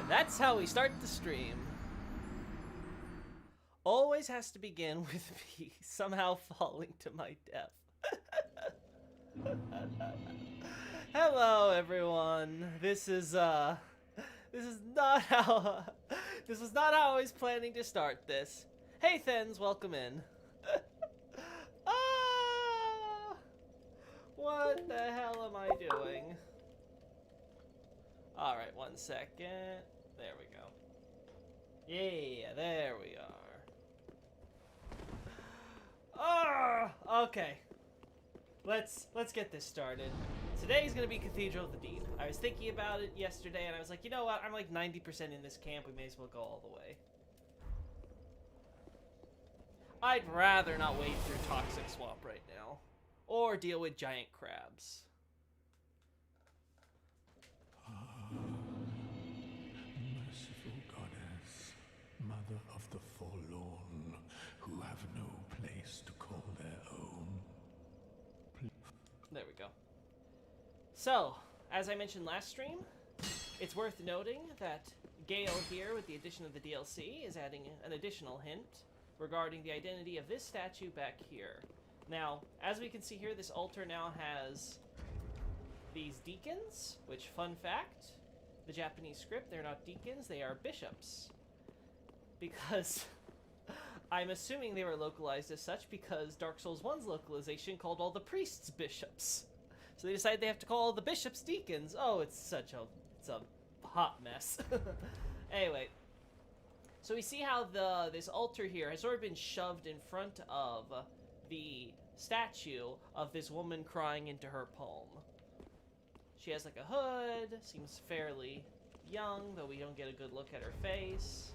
And that's how we start the stream. Always has to begin with me somehow falling to my death. Hello, everyone. This is not how this was not how I was planning to start this. Hey, Thens, welcome in. What the hell am I doing? All right, 1 second. There we go. Yeah, there we are. Okay. Let's get this started. Today's gonna be Cathedral of the Deep. I was thinking about it yesterday, and I was like, you know what? I'm like 90% in this camp. We may as well go all the way. I'd rather not wade through Toxic Swamp right now, or deal with giant crabs. Merciful goddess, mother of the forlorn, who have no place to call their own. There we go. So, as I mentioned last stream, it's worth noting that Gale here, with the addition of the DLC, is adding an additional hint regarding the identity of this statue back here. Now, as we can see here, this altar now has these deacons, which, fun fact, the Japanese script, they're not deacons, they are bishops. Because I'm assuming they were localized as such because Dark Souls 1's localization called all the priests bishops. So they decided they have to call all the bishops deacons. Oh, it's a hot mess. Anyway, so we see how this altar here has sort of been shoved in front of the statue of this woman crying into her palm. She has like a hood, seems fairly young, though we don't get a good look at her face.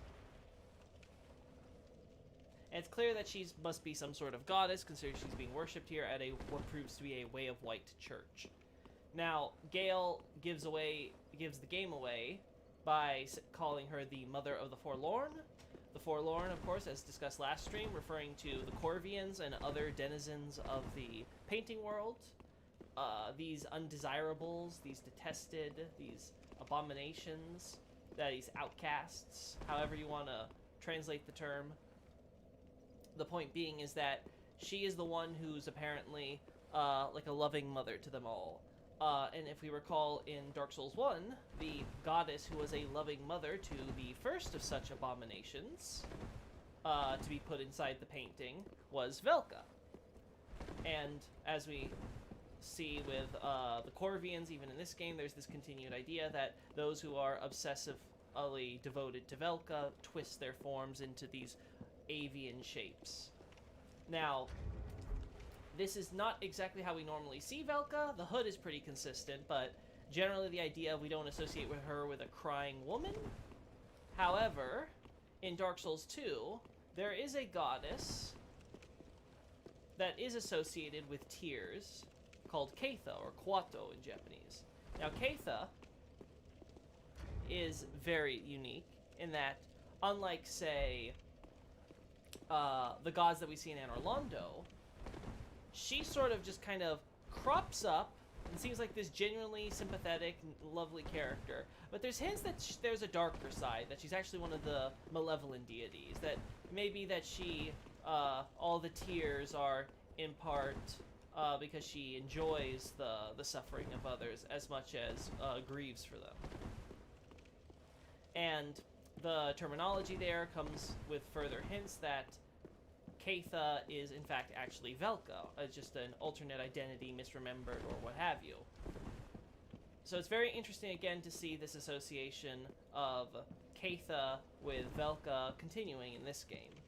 And it's clear that she must be some sort of goddess, considering she's being worshipped here at what proves to be a Way of White church. Now, Gale gives the game away by calling her the Mother of the Forlorn. The Forlorn, of course, as discussed last stream, referring to the Corvians and other denizens of the painting world. These undesirables, these detested, these abominations, these outcasts, however you want to translate the term. The point being is that she is the one who's apparently like a loving mother to them all. And if we recall in Dark Souls 1, the goddess who was a loving mother to the first of such abominations to be put inside the painting was Velka. And as we see with the Corvians, even in this game, there's this continued idea that those who are obsessively devoted to Velka twist their forms into these avian shapes. Now, this is not exactly how we normally see Velka. The hood is pretty consistent, but generally the idea we don't associate with her with a crying woman. However, in Dark Souls 2, there is a goddess that is associated with tears called Keitha, or Kwato in Japanese. Now, Keitha is very unique in that, unlike, say, the gods that we see in Anor Londo, she sort of just kind of crops up and seems like this genuinely sympathetic, lovely character. But there's hints that there's a darker side, that she's actually one of the malevolent deities, that maybe that she, all the tears are in part because she enjoys the suffering of others as much as grieves for them. And the terminology there comes with further hints that Keitha is in fact actually Velka, just an alternate identity, misremembered, or what have you. So it's very interesting again to see this association of Keitha with Velka continuing in this game.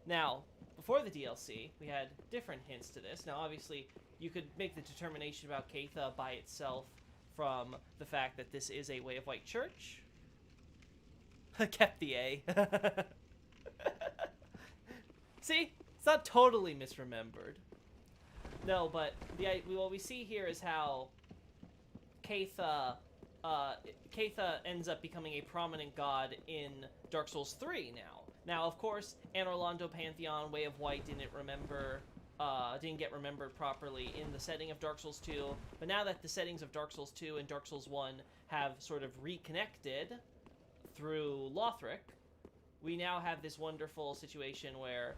Now, before the DLC, we had different hints to this. Now, obviously, you could make the determination about Keitha by itself from the fact that this is a Way of White church. Kept the A. See? It's not totally misremembered. No, but what we see here is how Keitha ends up becoming a prominent god in Dark Souls 3 now. Now, of course, Anor Londo Pantheon, Way of White didn't get remembered properly in the setting of Dark Souls 2, but now that the settings of Dark Souls 2 and Dark Souls 1 have sort of reconnected through Lothric, we now have this wonderful situation where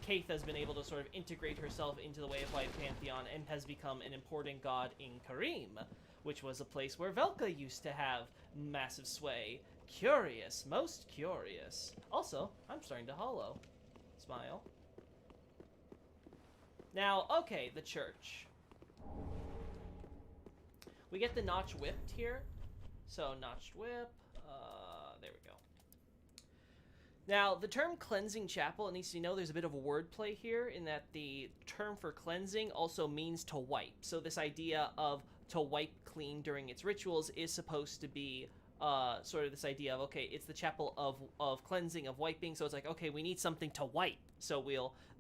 Kaith has been able to sort of integrate herself into the Way of Light pantheon and has become an important god in Karim, which was a place where Velka used to have massive sway. Curious, most curious. Also, I'm starting to hollow. Smile. Now, okay, the church. We get the notch whipped here. So, notched whip. There we go. Now, the term cleansing chapel, it needs to know there's a bit of a wordplay here in that the term for cleansing also means to wipe. So this idea of to wipe clean during its rituals is supposed to be sort of this idea of, okay, it's the chapel of cleansing, of wiping. So it's like, okay, we need something to wipe. So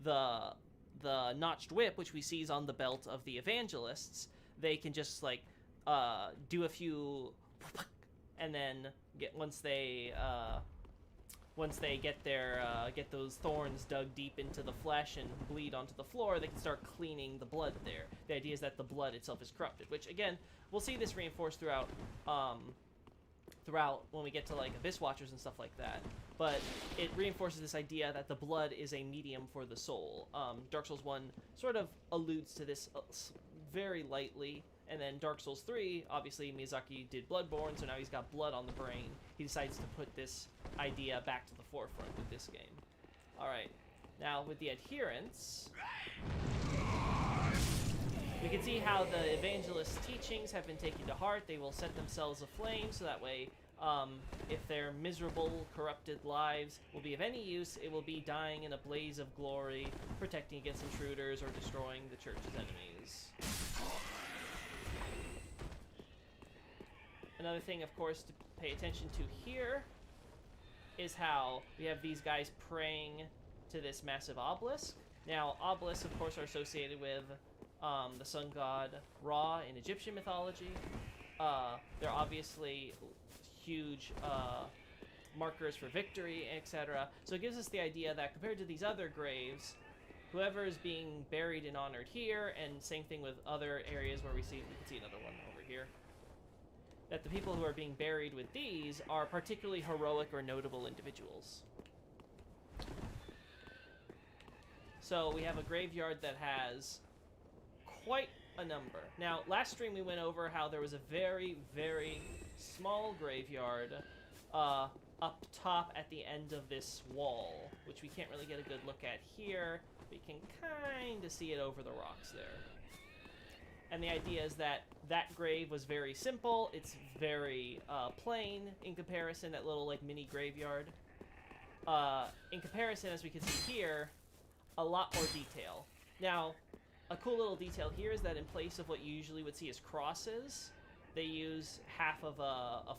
the notched whip, which we see is on the belt of the evangelists, they can just like do a few, and then once they get those thorns dug deep into the flesh and bleed onto the floor, they can start cleaning the blood there. The idea is that the blood itself is corrupted, which again, we'll see this reinforced throughout when we get to like Abyss Watchers and stuff like that. But it reinforces this idea that the blood is a medium for the soul. Dark Souls 1 sort of alludes to this very lightly. And then Dark Souls 3, obviously Miyazaki did Bloodborne, so now he's got blood on the brain. He decides to put this idea back to the forefront with this game. Alright, now with the adherents, we can see how the evangelist's teachings have been taken to heart. They will set themselves aflame, so that way, if their miserable, corrupted lives will be of any use, it will be dying in a blaze of glory, protecting against intruders or destroying the church's enemies. Another thing, of course, to pay attention to here is how we have these guys praying to this massive obelisk. Now, obelisks, of course, are associated with the sun god Ra in Egyptian mythology. They're obviously huge markers for victory, etc. So it gives us the idea that compared to these other graves, whoever is being buried and honored here, and same thing with other areas where we can see another one over here, that the people who are being buried with these are particularly heroic or notable individuals. So we have a graveyard that has quite a number. Now, last stream we went over how there was a very, very small graveyard up top at the end of this wall, which we can't really get a good look at here. We can kind of see it over the rocks there. And the idea is that that grave was very simple. It's very plain in comparison, that little like mini graveyard. In comparison, as we can see here, a lot more detail. Now, a cool little detail here is that in place of what you usually would see as crosses, they use half of a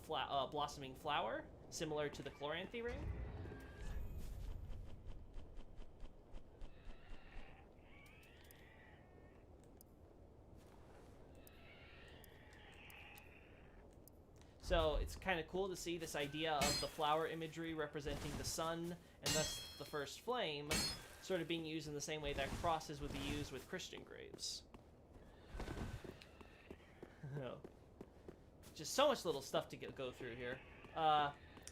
blossoming flower, similar to the Chloranthy ring. So it's kind of cool to see this idea of the flower imagery representing the sun and thus the first flame sort of being used in the same way that crosses would be used with Christian graves. Just so much little stuff to go through here.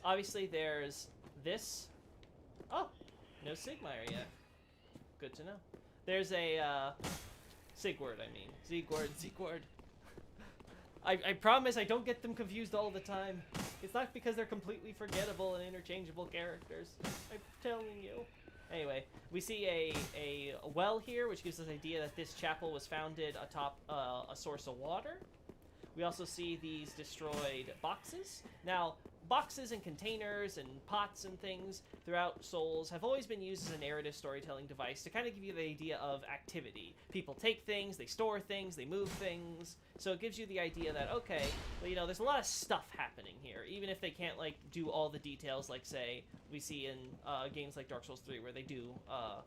Obviously there's this. Oh, no Sigmire yet. Good to know. There's a Sigward, I mean. Sigward. I promise I don't get them confused all the time. It's not because they're completely forgettable and interchangeable characters. I'm telling you. Anyway, we see a well here, which gives us the idea that this chapel was founded atop a source of water. We also see these destroyed boxes. Now, boxes and containers and pots and things throughout Souls have always been used as a narrative storytelling device to kind of give you the idea of activity. People take things, they store things, they move things. So it gives you the idea that, okay, well, you know, there's a lot of stuff happening here, even if they can't, like, do all the details, like, say, we see in games like Dark Souls 3, where they do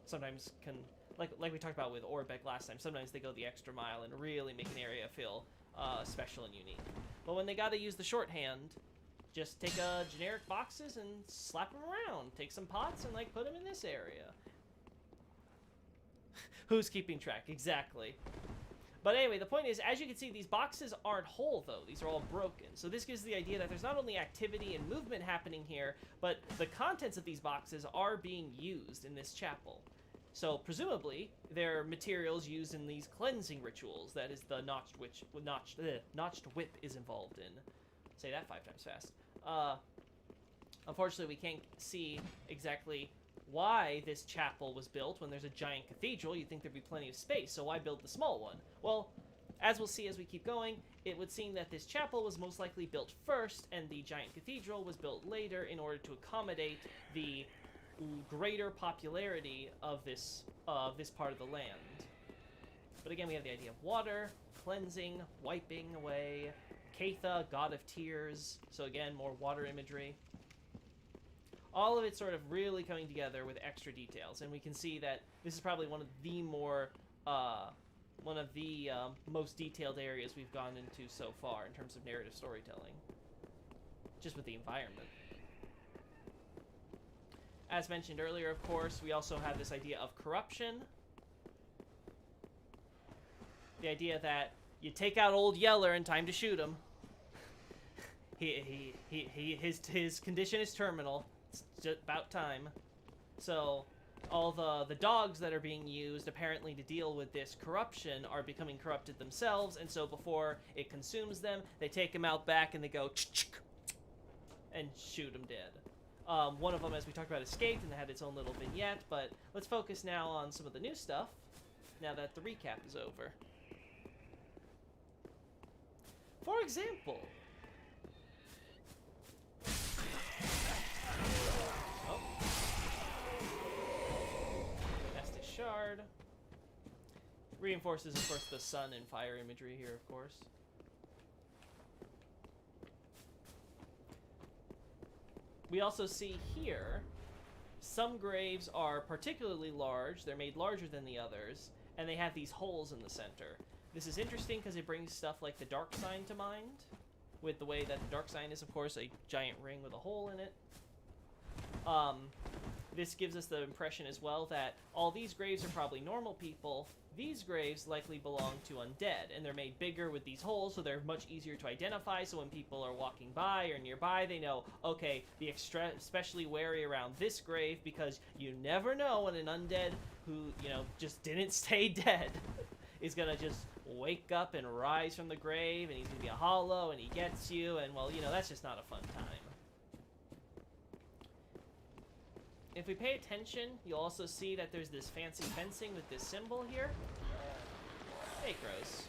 sometimes can, like we talked about with Orbeck last time, sometimes they go the extra mile and really make an area feel special and unique. But when they gotta use the shorthand, just take generic boxes and slap them around. Take some pots and, like, put them in this area. Who's keeping track? Exactly. But anyway, the point is, as you can see, these boxes aren't whole, though. These are all broken. So this gives the idea that there's not only activity and movement happening here, but the contents of these boxes are being used in this chapel. So presumably, they're materials used in these cleansing rituals. That is the notched whip is involved in. Say that 5 times fast. Unfortunately, we can't see exactly why this chapel was built when there's a giant cathedral. You'd think there'd be plenty of space, so why build the small one? Well, as we'll see as we keep going, it would seem that this chapel was most likely built first, and the giant cathedral was built later in order to accommodate the greater popularity of this part of the land. But again, we have the idea of water, cleansing, wiping away, Catha, god of tears, so again, more water imagery. All of it sort of really coming together with extra details, and we can see that this is probably one of the most detailed areas we've gone into so far in terms of narrative storytelling, just with the environment. As mentioned earlier, of course, we also have this idea of corruption. The idea that you take out Old Yeller and time to shoot him. His condition is terminal. It's just about time. So all the dogs that are being used apparently to deal with this corruption are becoming corrupted themselves, and so before it consumes them, they take him out back and they go and shoot him dead. One of them, as we talked about, escaped and had its own little vignette, but let's focus now on some of the new stuff now that the recap is over. For example, Estus Shard reinforces, of course, the sun and fire imagery here, of course. We also see here, some graves are particularly large, they're made larger than the others, and they have these holes in the center. This is interesting because it brings stuff like the Dark Sign to mind, with the way that the Dark Sign is, of course, a giant ring with a hole in it. This gives us the impression as well that all these graves are probably normal people. These graves likely belong to undead, and they're made bigger with these holes, so they're much easier to identify, so when people are walking by or nearby, they know, okay, be especially wary around this grave, because you never know when an undead who, you know, just didn't stay dead is gonna just wake up and rise from the grave, and he's gonna be a hollow, and he gets you, and, well, you know, that's just not a fun time. If we pay attention, you'll also see that there's this fancy fencing with this symbol here. Hey, crows.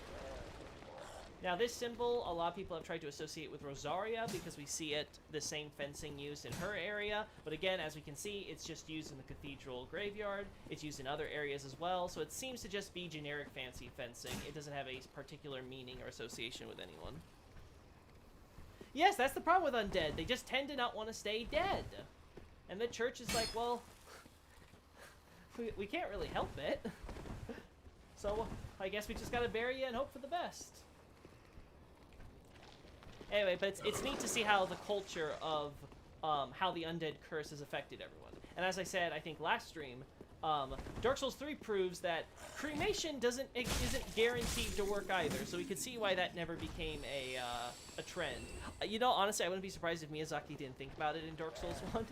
Now, this symbol, a lot of people have tried to associate with Rosaria because we see it, the same fencing used in her area. But again, as we can see, it's just used in the cathedral graveyard. It's used in other areas as well, so it seems to just be generic fancy fencing. It doesn't have a particular meaning or association with anyone. Yes, that's the problem with undead. They just tend to not want to stay dead. And the church is like, well, we can't really help it. So I guess we just gotta bury you and hope for the best. Anyway, but it's neat to see how the culture of how the undead curse has affected everyone. And as I said, I think last stream, Dark Souls 3 proves that cremation isn't guaranteed to work either. So we could see why that never became a trend. You know, honestly, I wouldn't be surprised if Miyazaki didn't think about it in Dark Souls 1.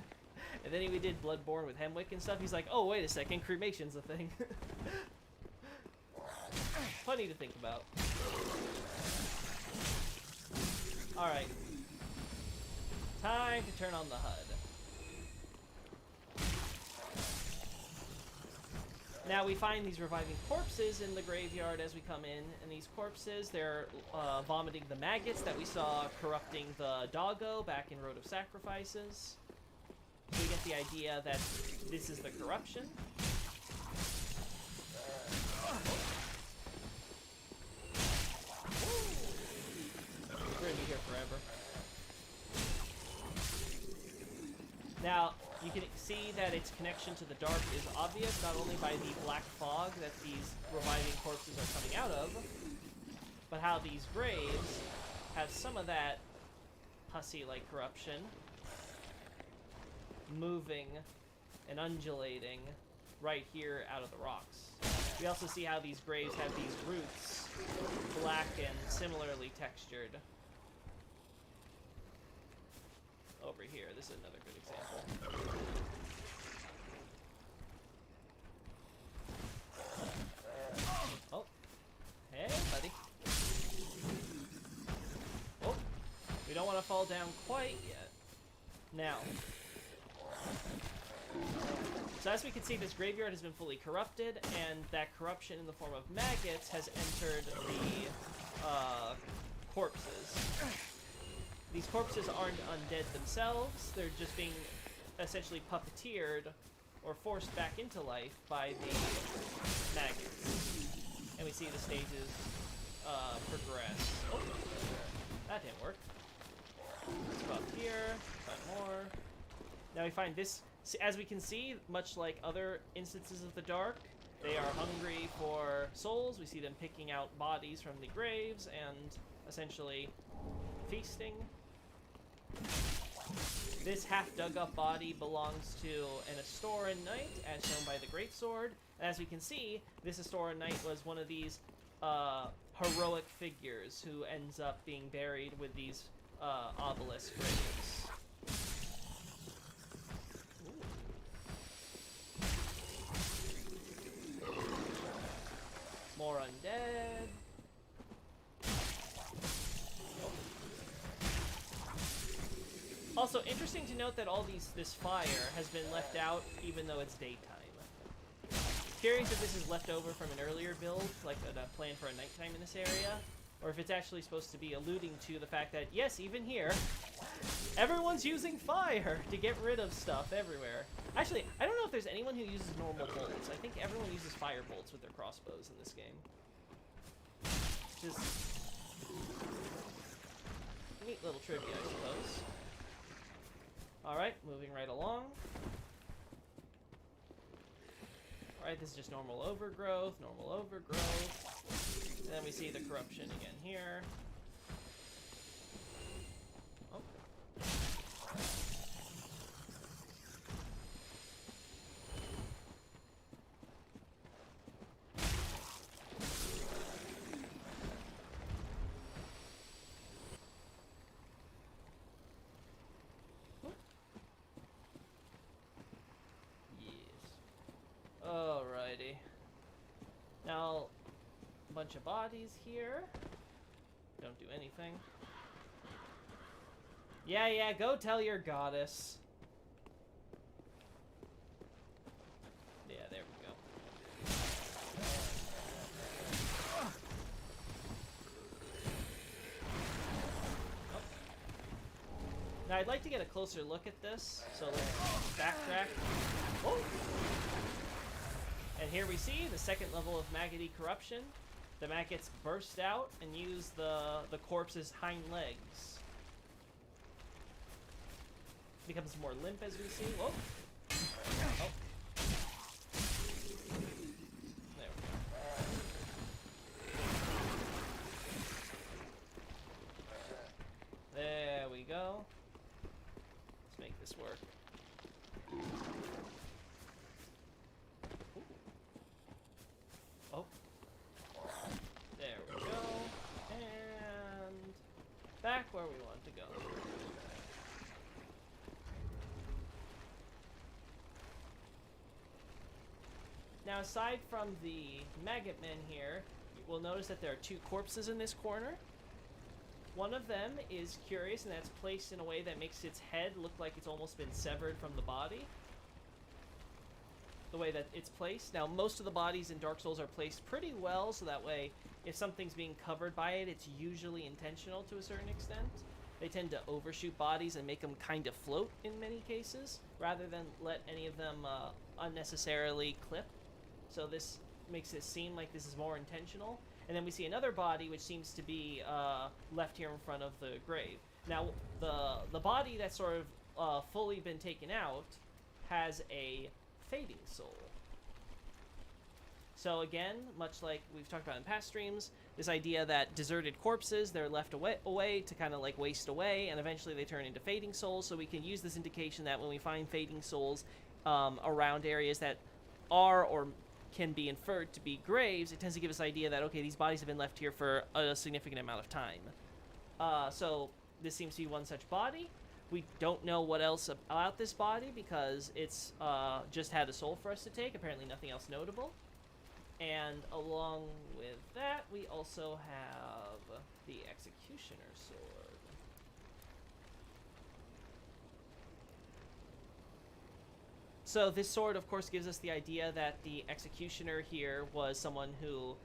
And then we did Bloodborne with Hemwick and stuff. He's like, oh, wait a second, cremation's a thing. Funny to think about. Alright. Time to turn on the HUD. Now we find these reviving corpses in the graveyard as we come in, and these corpses, they're vomiting the maggots that we saw corrupting the doggo back in Road of Sacrifices. So we get the idea that this is the corruption. We're gonna be here forever. Now, you can see that its connection to the dark is obvious, not only by the black fog that these reviving corpses are coming out of, but how these graves have some of that hussy-like corruption moving and undulating right here out of the rocks. We also see how these graves have these roots, black and similarly textured. Over here, this is another good example. Oh, hey, buddy. Oh, we don't want to fall down quite yet. Now, so as we can see, this graveyard has been fully corrupted, and that corruption in the form of maggots has entered the corpses. These corpses aren't undead themselves, they're just being essentially puppeteered or forced back into life by the maggots. And we see the stages progress. Oh, that didn't work. Let's go up here, find more. Now we find this, as we can see, much like other instances of the dark, they are hungry for souls. We see them picking out bodies from the graves and essentially feasting. This half-dug-up body belongs to an Astoran Knight, as shown by the Greatsword. As we can see, this Astoran Knight was one of these heroic figures who ends up being buried with these obelisk graves. More undead. Also, interesting to note that this fire has been left out even though it's daytime. Curious if this is left over from an earlier build, like a plan for a nighttime in this area, or if it's actually supposed to be alluding to the fact that, yes, even here, everyone's using fire to get rid of stuff everywhere. Actually, I don't know if there's anyone who uses normal bolts. I think everyone uses fire bolts with their crossbows in this game. Just neat little trivia, I suppose. Alright, moving right along. Alright, this is just normal overgrowth. And then we see the corruption again here. Oh. Alrighty. Now, a bunch of bodies here. Don't do anything. Yeah, go tell your goddess. Yeah, there we go. Oh. Now, I'd like to get a closer look at this, so let's backtrack. Oh! And here we see the second level of maggoty corruption. The maggots burst out and use the corpse's hind legs. Becomes more limp as we see. Whoa. Oh. There we go. There we go. Let's make this work. Back where we want to go. Now, aside from the maggot men here, we'll notice that there are two corpses in this corner. One of them is curious, and that's placed in a way that makes its head look like it's almost been severed from the body. The way that it's placed. Now, most of the bodies in Dark Souls are placed pretty well, so that way, if something's being covered by it, it's usually intentional to a certain extent. They tend to overshoot bodies and make them kind of float in many cases, rather than let any of them unnecessarily clip. So this makes it seem like this is more intentional. And then we see another body which seems to be left here in front of the grave. Now, the body that's sort of fully been taken out has a fading soul. So again, much like we've talked about in past streams, this idea that deserted corpses, they're left away to kind of like waste away, and eventually they turn into fading souls. So we can use this indication that when we find fading souls around areas that are or can be inferred to be graves, it tends to give us the idea that, okay, these bodies have been left here for a significant amount of time. So this seems to be one such body. We don't know what else about this body because it's just had a soul for us to take. Apparently nothing else notable. And along with that, we also have the Executioner Sword. So this sword, of course, gives us the idea that the Executioner here was someone who,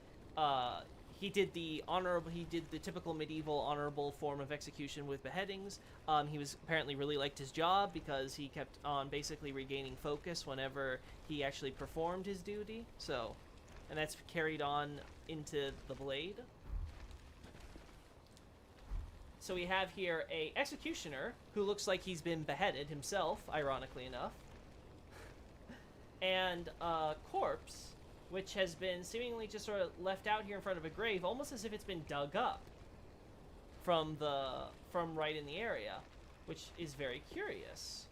he did the typical medieval honorable form of execution with beheadings. He was apparently really liked his job because he kept on basically regaining focus whenever he actually performed his duty. So, and that's carried on into the blade. So we have here a executioner who looks like he's been beheaded himself, ironically enough. And a corpse, which has been seemingly just sort of left out here in front of a grave, almost as if it's been dug up from right in the area, which is very curious.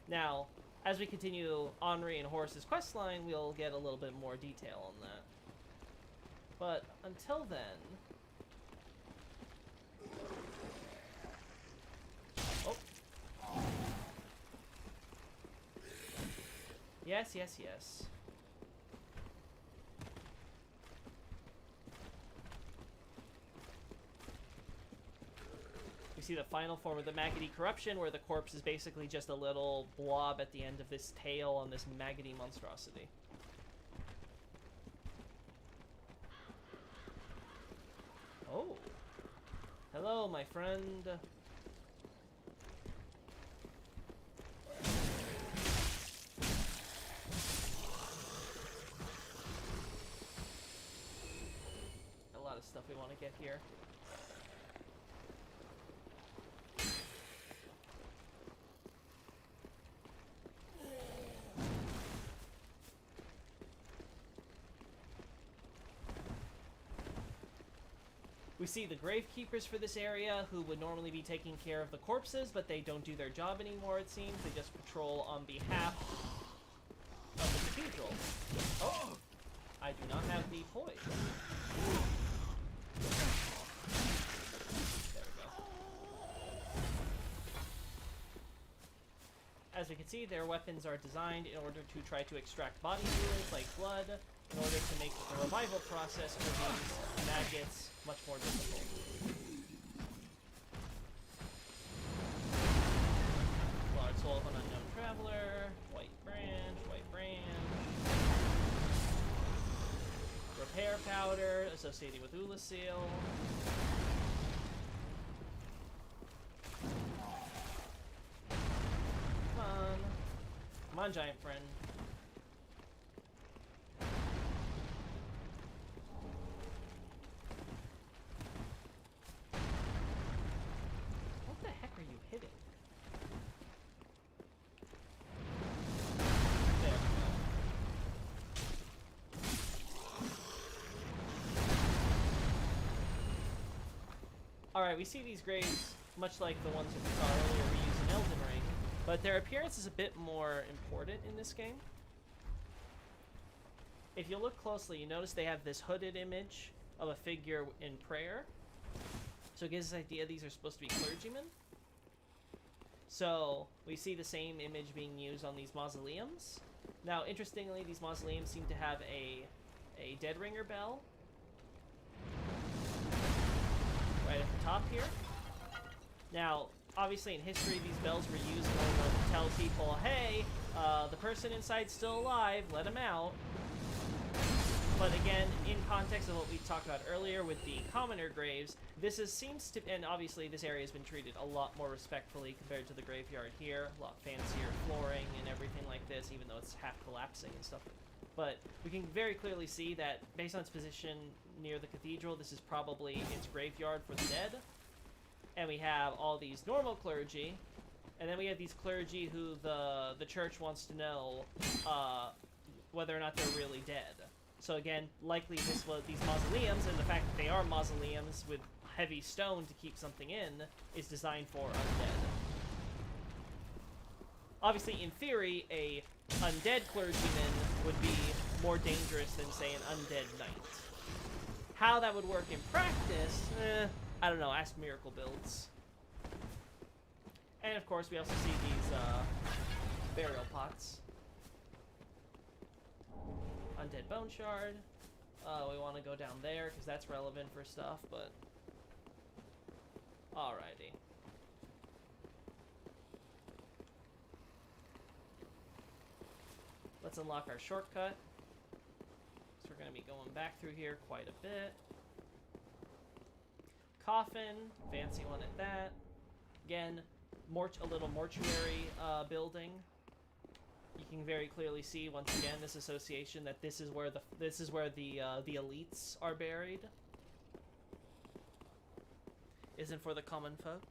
Now, as we continue Henri and Horace's questline, we'll get a little bit more detail on that. But until then... Oh. Yes, yes, yes. We see the final form of the maggoty corruption, where the corpse is basically just a little blob at the end of this tail on this maggoty monstrosity. Oh. Hello, my friend. A lot of stuff we want to get here. We see the Gravekeepers for this area, who would normally be taking care of the corpses, but they don't do their job anymore, it seems. They just patrol on behalf of the cathedral. Oh! I do not have the poise. There we go. As we can see, their weapons are designed in order to try to extract body fluids, like blood, in order to make the revival process for these maggots much more difficult. Large soul of an unknown traveler, white branch, repair powder associated with Ulasil. Come on, giant friend. Alright, we see these graves, much like the ones that we saw earlier, we use in Elden Ring, but their appearance is a bit more important in this game. If you look closely, you notice they have this hooded image of a figure in prayer. So it gives us an idea these are supposed to be clergymen. So we see the same image being used on these mausoleums. Now, interestingly, these mausoleums seem to have a dead ringer bell right at the top here. Now, obviously in history, these bells were used in order to tell people, hey, the person inside's still alive, let him out. But again, in context of what we talked about earlier with the commoner graves, seems to, and obviously this area has been treated a lot more respectfully compared to the graveyard here, a lot fancier flooring and everything like this, even though it's half collapsing and stuff. But we can very clearly see that, based on its position near the cathedral, this is probably its graveyard for the dead. And we have all these normal clergy, and then we have these clergy who the church wants to know whether or not they're really dead. So again, likely these mausoleums, and the fact that they are mausoleums with heavy stone to keep something in, is designed for undead. Obviously, in theory, a undead clergyman would be more dangerous than, say, an undead knight. How that would work in practice, I don't know, ask Miracle Builds. And of course, we also see these burial pots. Undead Bone Shard. We want to go down there because that's relevant for stuff, but... Alrighty. Let's unlock our shortcut. So we're going to be going back through here quite a bit. Coffin, fancy one at that. Again, a little mortuary building. You can very clearly see once again this association that this is where the elites are buried. Isn't for the common folk.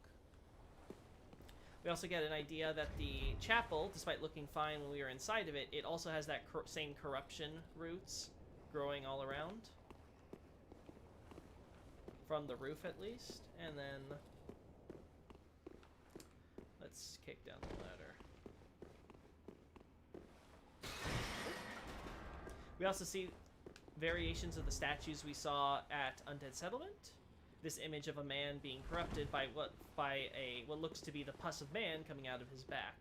We also get an idea that the chapel, despite looking fine when we were inside of it, it also has that same corruption roots growing all around. From the roof, at least. And then... let's kick down the ladder. We also see variations of the statues we saw at Undead Settlement. This image of a man being corrupted by what looks to be the pus of man coming out of his back.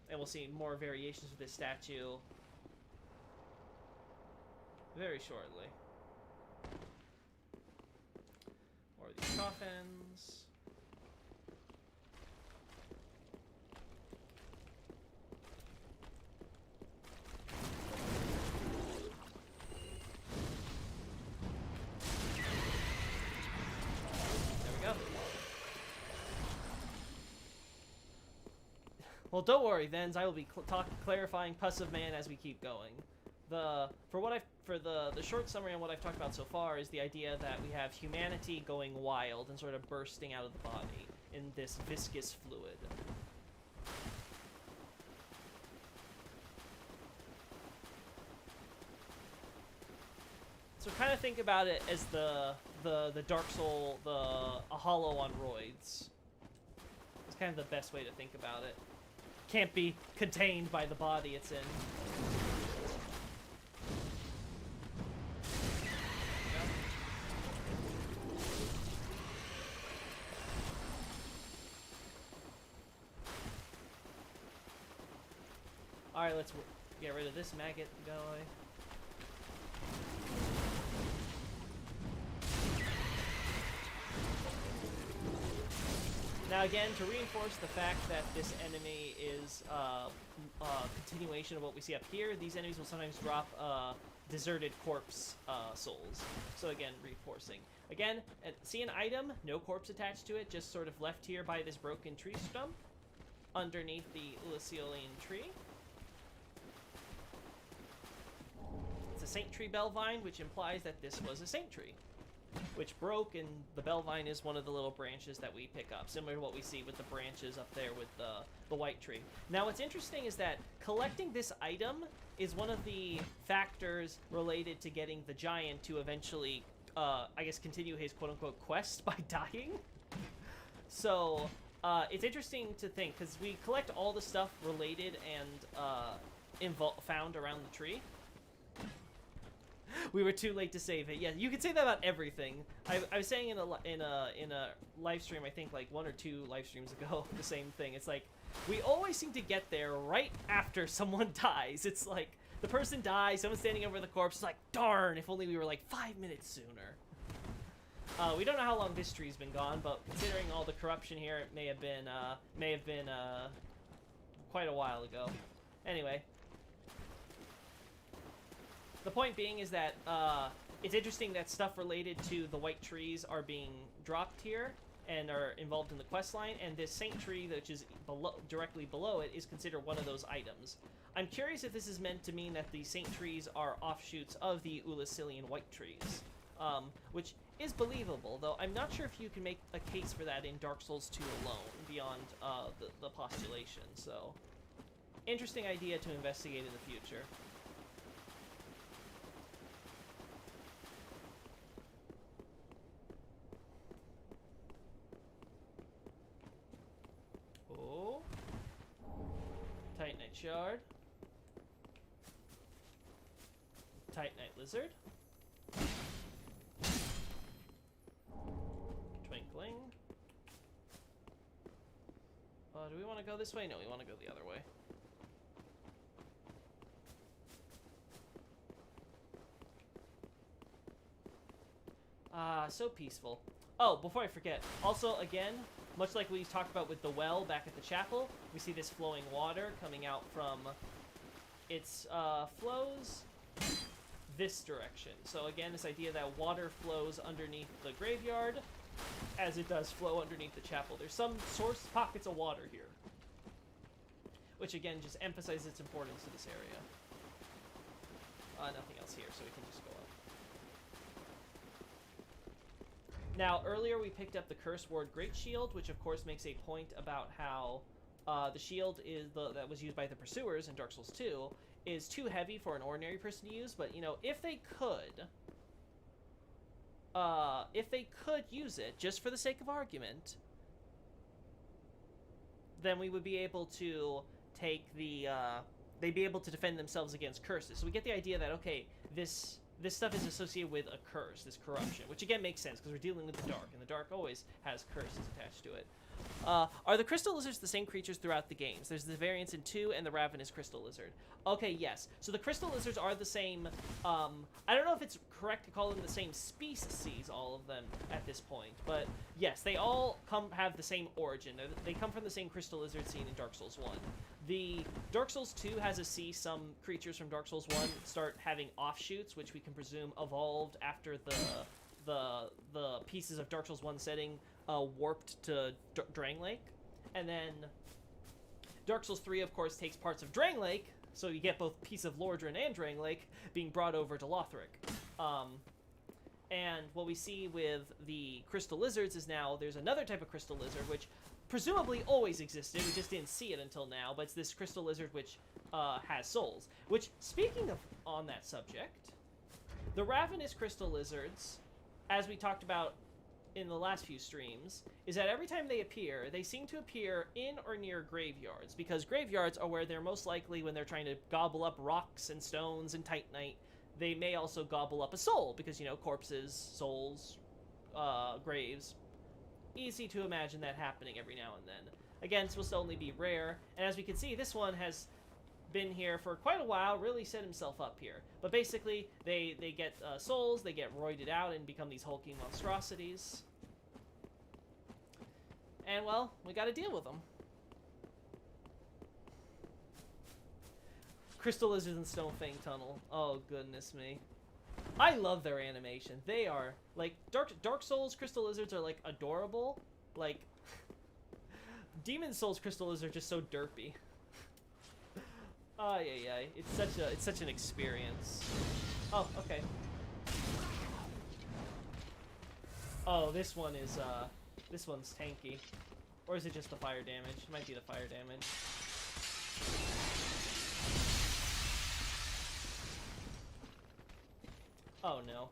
And we'll see more variations of this statue very shortly. More of these coffins. Well, don't worry, Thens. I will be clarifying pus of man as we keep going. The short summary on what I've talked about so far is the idea that we have humanity going wild and sort of bursting out of the body in this viscous fluid. So kind of think about it as the Dark Soul, a hollow on roids. It's kind of the best way to think about it. Can't be contained by the body it's in. Alright, let's get rid of this maggot guy. Now again, to reinforce the fact that this enemy is a continuation of what we see up here, these enemies will sometimes drop deserted corpse souls. So again, reinforcing. Again, see an item, no corpse attached to it, just sort of left here by this broken tree stump underneath the Ulysiolian tree. It's a Saint Tree Bellvine, which implies that this was a Saint Tree, which broke, and the Bellvine is one of the little branches that we pick up, similar to what we see with the branches up there with the white tree. Now, what's interesting is that collecting this item is one of the factors related to getting the giant to eventually, I guess, continue his quote-unquote quest by dying. So, it's interesting to think, because we collect all the stuff related and found around the tree. We were too late to save it. Yeah, you could say that about everything. I was saying in a live stream, I think like 1 or 2 live streams ago, the same thing. It's like we always seem to get there right after someone dies. It's like the person dies, someone's standing over the corpse. It's like, darn! If only we were like 5 minutes sooner. We don't know how long this tree's been gone, but considering all the corruption here, it may have been quite a while ago. Anyway. The point being is that it's interesting that stuff related to the white trees are being dropped here and are involved in the quest line, and this Saint Tree, which is directly below it, is considered one of those items. I'm curious if this is meant to mean that the Saint Trees are offshoots of the Ulysiolian white trees, which is believable, though I'm not sure if you can make a case for that in Dark Souls 2 alone, beyond the postulation, so interesting idea to investigate in the future. Titanite Shard. Titanite lizard. Twinkling. Do we want to go this way? No, we want to go the other way. So peaceful. Oh, before I forget, also, again, much like we talked about with the well back at the chapel, we see this flowing water coming out from its flows this direction. So again, this idea that water flows underneath the graveyard as it does flow underneath the chapel. There's some source pockets of water here, which again just emphasizes its importance to this area. Nothing else here, so we can just go up. Now, earlier we picked up the Curse Ward Great Shield, which of course makes a point about how the shield that was used by the Pursuers in Dark Souls 2 is too heavy for an ordinary person to use, but, you know, if they could use it, just for the sake of argument, then we would be able to take the, they'd be able to defend themselves against curses. So we get the idea that, okay, this stuff is associated with a curse, this corruption, which again makes sense because we're dealing with the dark, and the dark always has curses attached to it. Are the crystal lizards the same creatures throughout the games? There's the variants in 2 and the ravenous crystal lizard. Okay, yes. So the crystal lizards are the same, I don't know if it's correct to call them the same species, all of them, at this point, but yes, they all have the same origin. They come from the same crystal lizard seen in Dark Souls 1. The Dark Souls 2 has us see some creatures from Dark Souls 1 start having offshoots, which we can presume evolved after the pieces of Dark Souls 1 setting warped to Drang Lake. And then Dark Souls 3, of course, takes parts of Drang Lake, so you get both piece of Lordran and Drang Lake being brought over to Lothric. And what we see with the crystal lizards is now there's another type of crystal lizard, which presumably always existed, we just didn't see it until now, but it's this crystal lizard which has souls. Which, speaking of on that subject, the ravenous crystal lizards, as we talked about in the last few streams, is that every time they appear, they seem to appear in or near graveyards, because graveyards are where they're most likely when they're trying to gobble up rocks and stones and titanite. They may also gobble up a soul, because, you know, corpses, souls, graves. Easy to imagine that happening every now and then. Again, it's supposed to only be rare, and as we can see, this one has been here for quite a while, really set himself up here. But basically, they get souls, they get roided out and become these hulking monstrosities. And, well, we gotta deal with them. Crystal Lizards and Stonefang Tunnel. Oh, goodness me. I love their animation. They are, like, Dark Souls Crystal Lizards are, like, adorable. Like, Demon Souls Crystal Lizards are just so derpy. Oh, yeah. It's such an experience. Oh, okay. Oh, this one's tanky. Or is it just the fire damage? It might be the fire damage. Oh no.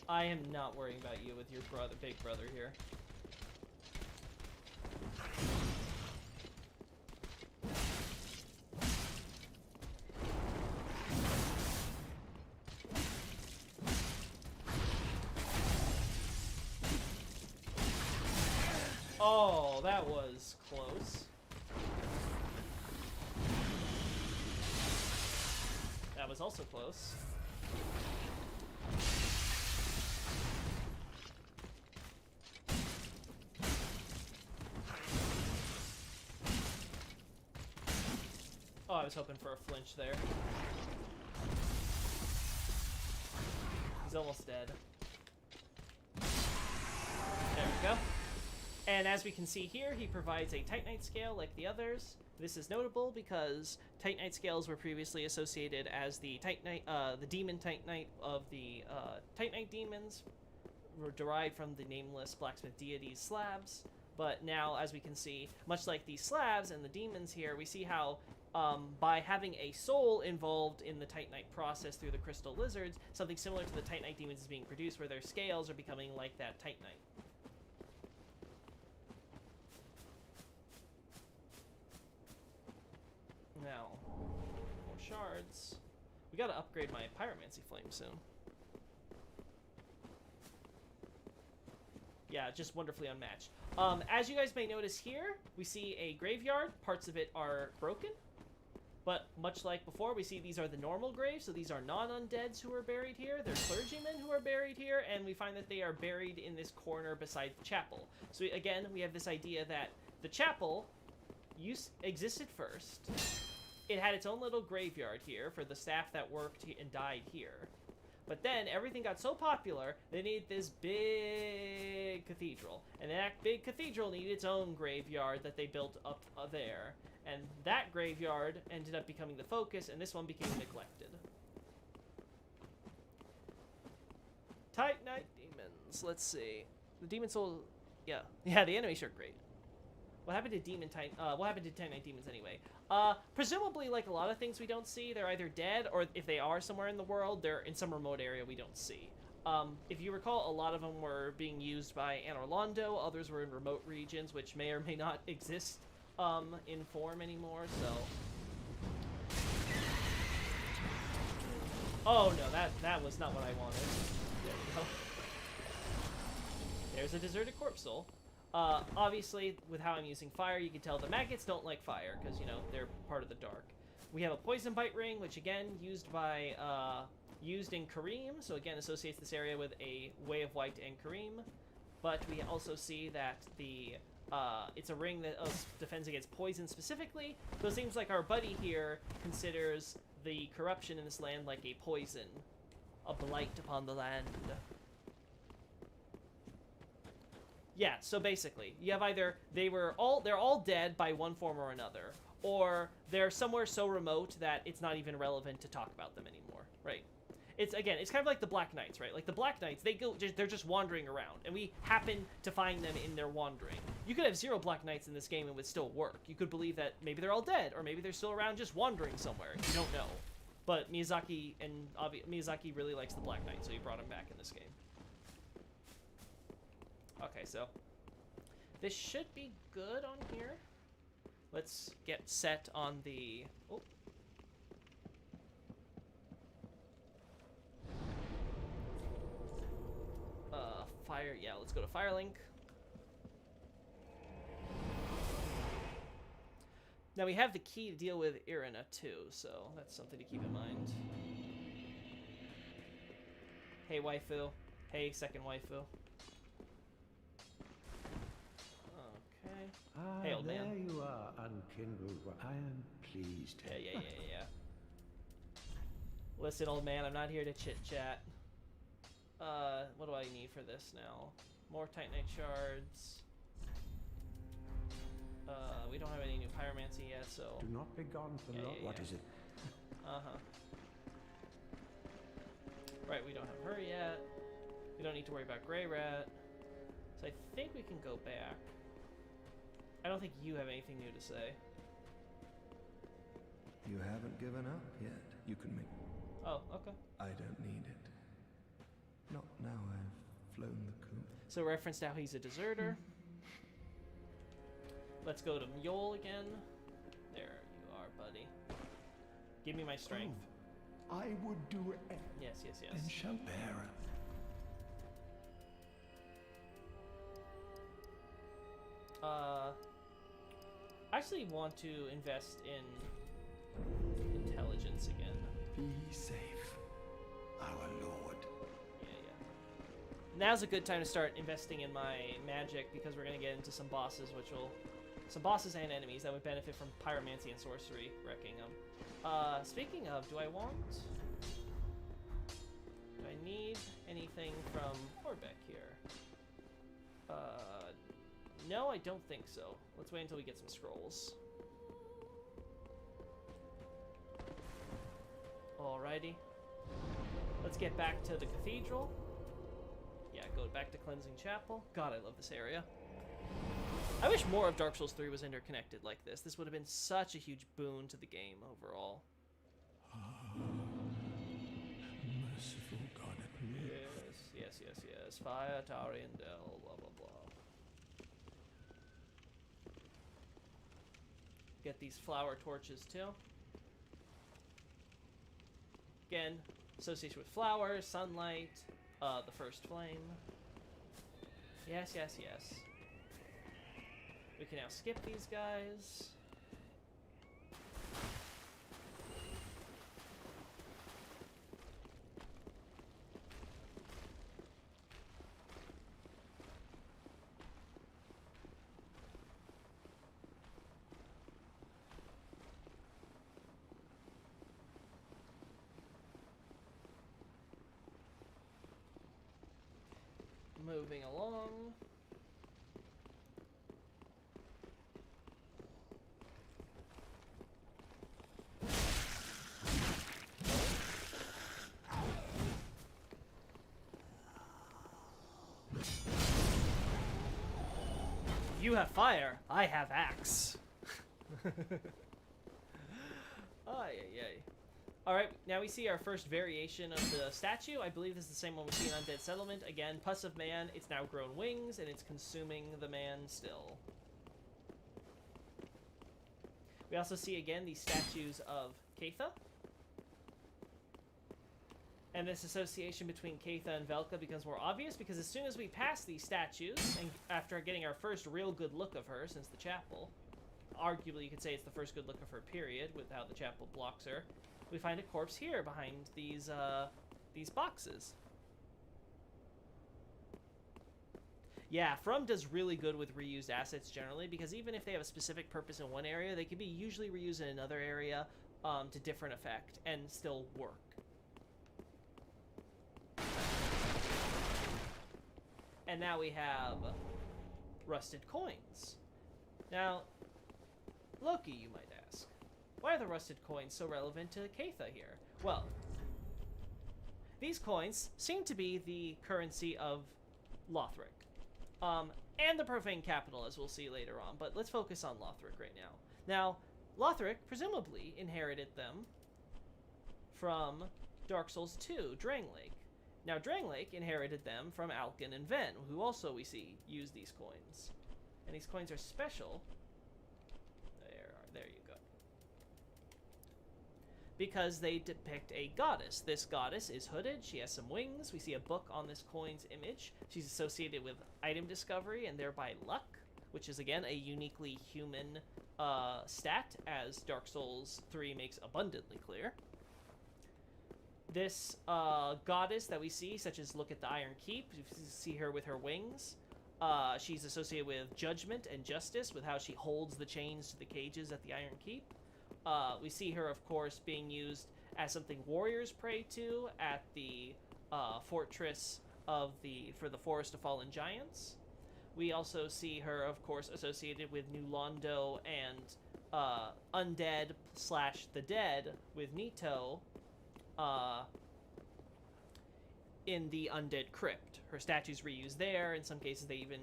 I am not worrying about you with your big brother here. Oh, that was close. That was also close. Oh, I was hoping for a flinch there. He's almost dead. There we go. And as we can see here, he provides a Titanite scale like the others. This is notable because Titanite scales were previously associated as the Titanite, the demon Titanite of the Titanite demons, were derived from the nameless blacksmith deities slabs. But now, as we can see, much like these slabs and the demons here, we see how by having a soul involved in the Titanite process through the crystal lizards, something similar to the Titanite demons is being produced, where their scales are becoming like that Titanite. Now, more shards. We gotta upgrade my Pyromancy flame soon. Yeah, just wonderfully unmatched. As you guys may notice here, we see a graveyard. Parts of it are broken. But much like before, we see these are the normal graves, so these are non-undeads who are buried here. They're clergymen who are buried here, and we find that they are buried in this corner beside the chapel. So again, we have this idea that the chapel existed first. It had its own little graveyard here for the staff that worked and died here. But then everything got so popular, they needed this big cathedral. And that big cathedral needed its own graveyard that they built up there. And that graveyard ended up becoming the focus, and this one became neglected. Titanite demons. Let's see. The demon soul. Yeah, the animation are great. What happened to what happened to Titanite demons anyway? Presumably, like a lot of things we don't see, they're either dead, or if they are somewhere in the world, they're in some remote area we don't see. If you recall, a lot of them were being used by Anor Londo, others were in remote regions, which may or may not exist in form anymore, so... Oh no, that was not what I wanted. There we go. There's a deserted corpse soul. Obviously, with how I'm using fire, you can tell the maggots don't like fire, because, you know, they're part of the dark. We have a poison bite ring, which again, used in Kareem, so again, associates this area with a Way of White and Kareem. But we also see that it's a ring that defends against poison specifically, so it seems like our buddy here considers the corruption in this land like a poison, a blight upon the land. Yeah, so basically, you have either they're all dead by one form or another, or they're somewhere so remote that it's not even relevant to talk about them anymore, right? It's kind of like the Black Knights, right? Like the Black Knights, they're just wandering around, and we happen to find them in their wandering. You could have 0 Black Knights in this game and it would still work. You could believe that maybe they're all dead, or maybe they're still around just wandering somewhere. You don't know. But Miyazaki really likes the Black Knight, so he brought him back in this game. Okay, so this should be good on here. Let's get set on the... Oh. Fire... Yeah, let's go to Firelink. Now we have the key to deal with Irina too, so that's something to keep in mind. Hey, waifu. Hey, second waifu. Hey, old man. There you are, unkindled. I am pleased. Yeah. Listen, old man, I'm not here to chit-chat. What do I need for this now? More Titanite shards. We don't have any new Pyromancy yet, so... Do not be gone for long. What is it? Right, we don't have her yet. We don't need to worry about Grey Rat. So I think we can go back. I don't think you have anything new to say. You haven't given up yet. You can make... Oh, okay. I don't need it. Not now I've flown the coop. So reference now he's a deserter. Let's go to Mjol again. There you are, buddy. Give me my strength. Oh, I would do it. Yes. And shall bear. I actually want to invest in intelligence again. Be safe, our lord. Yeah. Now's a good time to start investing in my magic because we're gonna get into some bosses, some bosses and enemies that would benefit from pyromancy and sorcery, wrecking them. Speaking of, do I need anything from Horbeck here? No, I don't think so. Let's wait until we get some scrolls. Alrighty. Let's get back to the cathedral. Yeah, go back to Cleansing Chapel. God, I love this area. I wish more of Dark Souls 3 was interconnected like this. This would have been such a huge boon to the game overall. Merciful God, Yes. Fire, Tarian, Del, blah, blah, blah. Get these flower torches, too. Again, association with flowers, sunlight, the first flame. Yes, yes, yes. We can now skip these guys. Moving along. You have fire, I have axe. Ay, ay, ay. Alright, now we see our first variation of the statue. I believe this is the same one we see in Undead Settlement. Again, pus of man, it's now grown wings, and it's consuming the man still. We also see, again, these statues of Catha. And this association between Catha and Velka becomes more obvious, because as soon as we pass these statues, and after getting our first real good look of her since the chapel, arguably you could say it's the first good look of her, period, with how the chapel blocks her, we find a corpse here behind these boxes. Yeah, From does really good with reused assets generally, because even if they have a specific purpose in one area, they can be usually reused in another area to different effect and still work. And now we have rusted coins. Now, Loki, you might ask. Why are the rusted coins so relevant to Catha here? Well, these coins seem to be the currency of Lothric. And the Profane Capital, as we'll see later on, but let's focus on Lothric right now. Now, Lothric presumably inherited them from Dark Souls 2, Drangleic. Now, Drangleic inherited them from Alkin and Ven, who also we see use these coins. And these coins are special. There you go. Because they depict a goddess. This goddess is hooded, she has some wings, we see a book on this coin's image. She's associated with item discovery and thereby luck, which is again a uniquely human stat, as Dark Souls 3 makes abundantly clear. This goddess that we see, such as look at the Iron Keep, you see her with her wings. She's associated with judgment and justice, with how she holds the chains to the cages at the Iron Keep. We see her, of course, being used as something warriors pray to at the fortress for the Forest of Fallen Giants. We also see her, of course, associated with New Londo and undead/the dead with Nito in the Undead Crypt. Her statue's reused there. In some cases, they even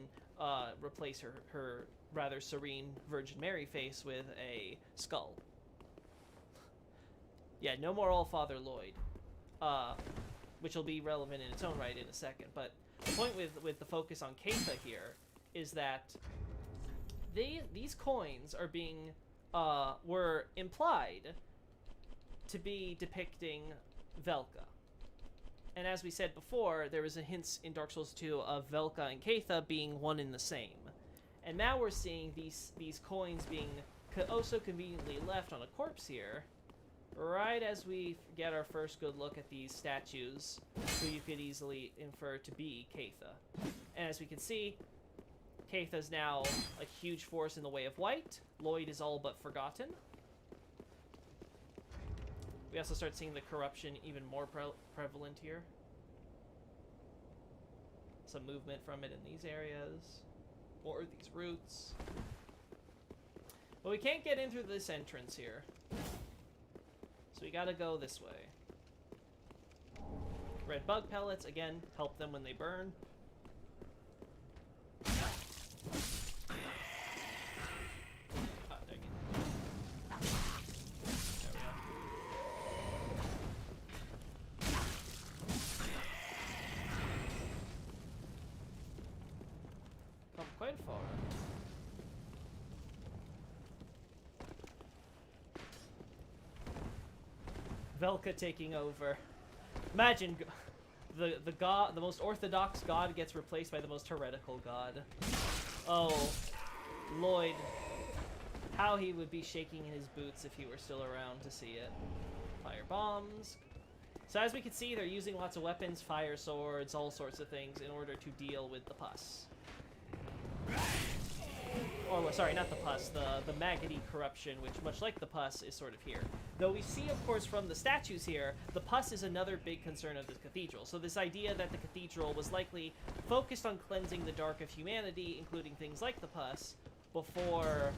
replace her rather serene Virgin Mary face with a skull. Yeah, no more All-Father Lloyd, which will be relevant in its own right in a second. But the point with the focus on Catha here is that these coins are being were implied to be depicting Velka. And as we said before, there was a hint in Dark Souls 2 of Velka and Catha being one and the same. And now we're seeing these coins being also conveniently left on a corpse here, right as we get our first good look at these statues, who you could easily infer to be Catha. And as we can see, Catha's now a huge force in the way of white. Lloyd is all but forgotten. We also start seeing the corruption even more prevalent here. Some movement from it in these areas, or these roots. But we can't get in through this entrance here, so we gotta go this way. Red bug pellets, again, help them when they burn. Quite far. Velka taking over. Imagine the god, the most orthodox god gets replaced by the most heretical god. Oh, Lloyd. How he would be shaking in his boots if he were still around to see it. Fire bombs. So as we can see, they're using lots of weapons, fire swords, all sorts of things in order to deal with the pus. Or, sorry, not the pus, the maggoty corruption, which, much like the pus, is sort of here. Though we see, of course, from the statues here, the pus is another big concern of this cathedral. So this idea that the cathedral was likely focused on cleansing the dark of humanity, including things like the pus, before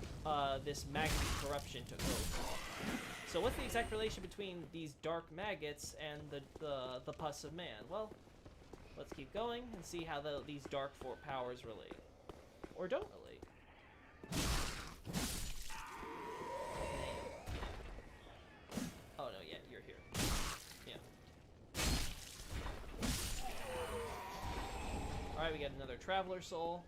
this maggoty corruption took over. So what's the exact relation between these dark maggots and the pus of man? Well, let's keep going and see how these dark four powers relate. Or don't relate. Oh no, yeah, you're here. Yeah. Alright, we got another Traveler Soul.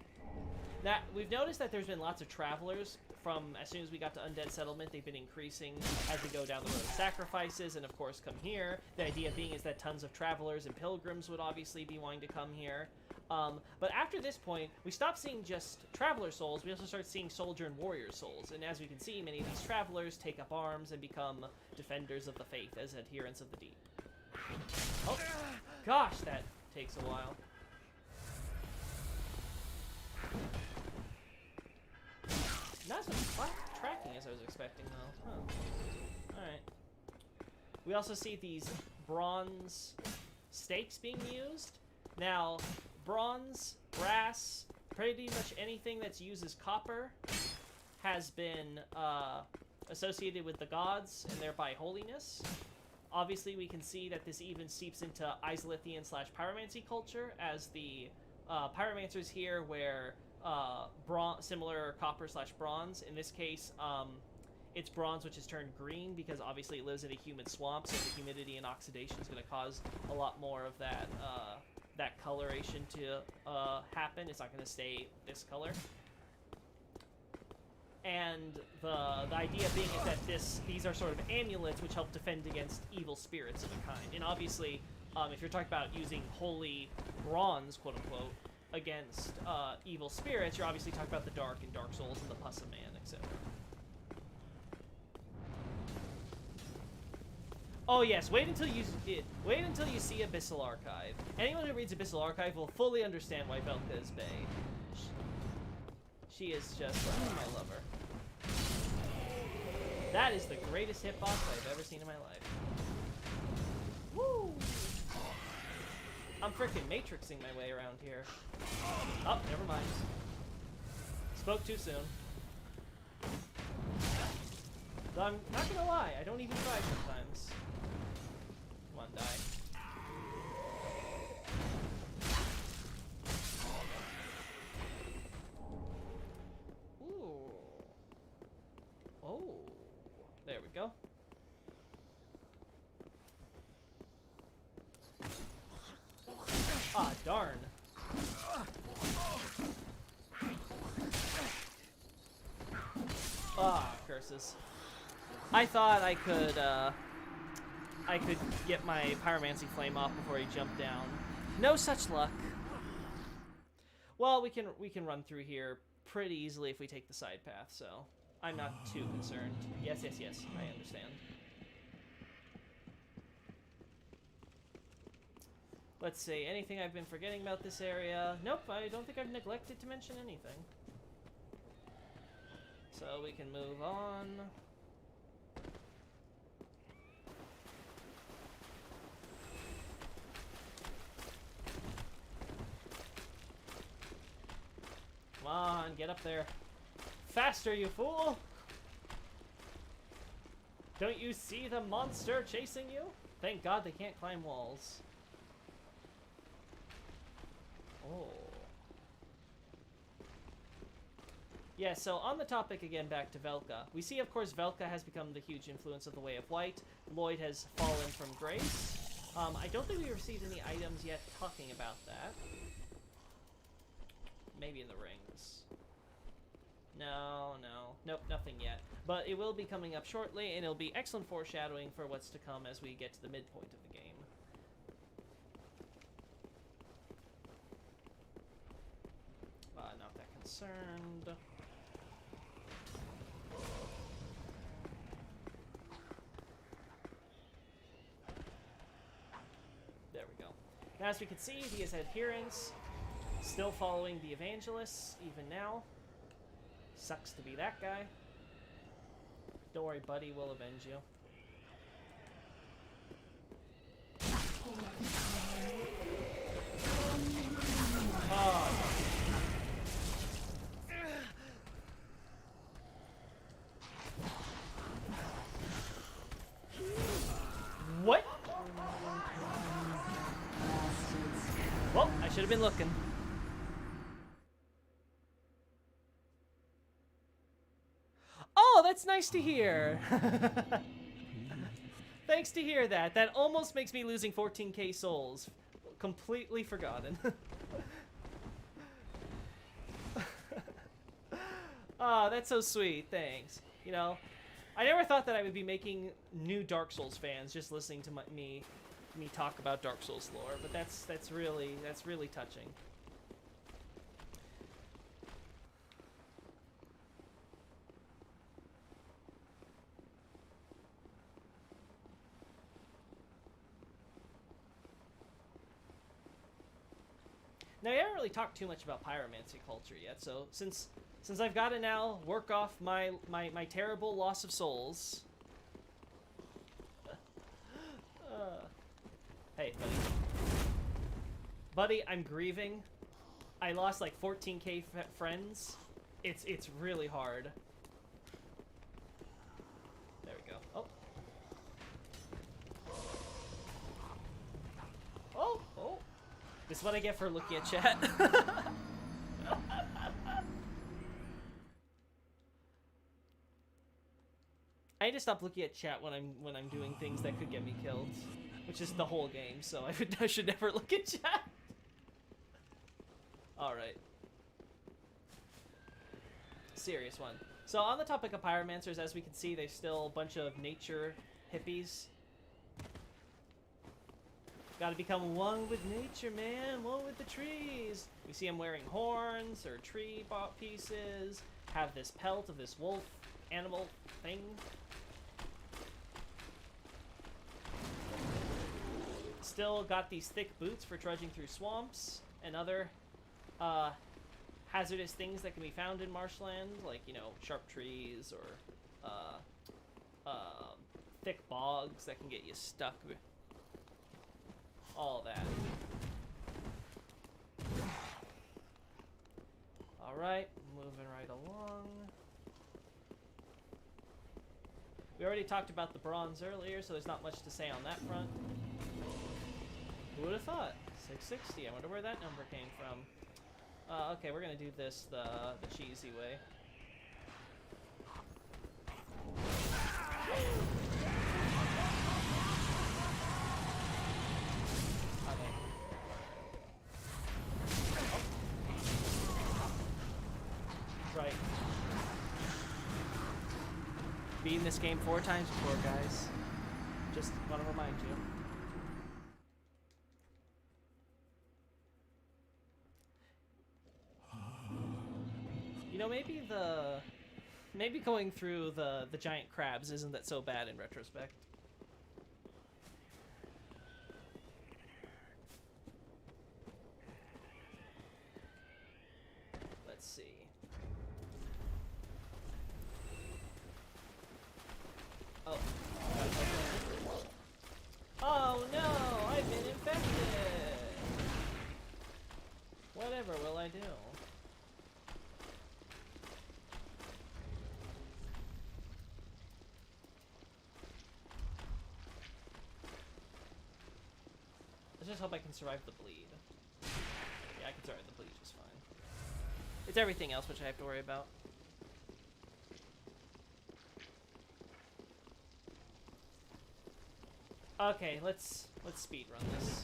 Now, we've noticed that there's been lots of Travelers from as soon as we got to Undead Settlement. They've been increasing as we go down the road of sacrifices, and of course come here. The idea being is that tons of Travelers and Pilgrims would obviously be wanting to come here. But after this point, we stop seeing just Traveler souls, we also start seeing Soldier and Warrior souls. And as we can see, many of these Travelers take up arms and become defenders of the faith as adherents of the deep. Oh, gosh, that takes a while. Not as much tracking as I was expecting, though. Huh. Alright. We also see these bronze stakes being used. Now, bronze, brass, pretty much anything that's used as copper has been associated with the gods and thereby holiness. Obviously, we can see that this even seeps into Isolithian / Pyromancy culture, as the pyromancers here wear similar copper / bronze. In this case, it's bronze, which is turned green because obviously it lives in a humid swamp, so the humidity and oxidation is going to cause a lot more of that that coloration to happen. It's not going to stay this color. And the idea being is that these are sort of amulets which help defend against evil spirits of a kind. And obviously, if you're talking about using holy bronze, quote unquote, against evil spirits, you're obviously talking about the dark and Dark Souls and the Pus of Man, etc. Oh yes, wait until you see Abyssal Archive. Anyone who reads Abyssal Archive will fully understand why Velka is bae. She is just, I love her. That is the greatest hitbox I've ever seen in my life. Woo! I'm freaking matrixing my way around here. Oh, never mind. Spoke too soon. Though I'm not gonna lie, I don't even try sometimes. Come on, die. Ooh. Oh. There we go. Ah, darn. Ah, curses. I thought I could get my Pyromancy flame off before he jumped down. No such luck. Well, we can run through here pretty easily if we take the side path, so I'm not too concerned. Yes, yes, yes, I understand. Let's see, anything I've been forgetting about this area? Nope, I don't think I've neglected to mention anything. So we can move on. Come on, get up there. Faster, you fool! Don't you see the monster chasing you? Thank God they can't climb walls. Oh. Yeah, so on the topic again, back to Velka. We see, of course, Velka has become the huge influence of the Way of White. Lloyd has fallen from grace. I don't think we received any items yet talking about that. Maybe in the rings. No, no. Nope, nothing yet. But it will be coming up shortly, and it'll be excellent foreshadowing for what's to come as we get to the midpoint of the game. Not that concerned. There we go. Now, as we can see, he has adherents, still following the evangelists, even now. Sucks to be that guy. Don't worry, buddy, we'll avenge you. Oh. What? Well, I should have been looking. Oh, that's nice to hear. Thanks to hear that. That almost makes me losing 14k souls. Completely forgotten. Oh, that's so sweet. Thanks. You know, I never thought that I would be making new Dark Souls fans just listening to me talk about Dark Souls lore, but that's really touching. Now, I haven't really talked too much about pyromancy culture yet, so since I've got to now work off my terrible loss of souls. Hey, buddy. Buddy, I'm grieving. I lost like 14k friends. It's really hard. There we go. Oh. Oh, oh. This is what I get for looking at chat. I need to stop looking at chat when I'm doing things that could get me killed, which is the whole game. So I should never look at chat. All right. Serious one. So on the topic of pyromancers, as we can see, there's still a bunch of nature hippies. Gotta become one with nature, man. One with the trees. We see them wearing horns or tree pieces. Have this pelt of this wolf animal thing. Still got these thick boots for trudging through swamps and other hazardous things that can be found in marshland, like, you know, sharp trees or thick bogs that can get you stuck. All that. Alright, moving right along. We already talked about the bronze earlier, so there's not much to say on that front. Who would have thought? 660. I wonder where that number came from. Okay, we're gonna do this the cheesy way. Right. Beaten this game 4 times before, guys. Just want to remind you. You know, maybe going through the giant crabs isn't that so bad in retrospect. Let's see. Oh. Oh no! I've been infected! Whatever will I do? Let's just hope I can survive the bleed. Yeah, I can survive the bleed just fine. It's everything else which I have to worry about. Okay, let's speed run this.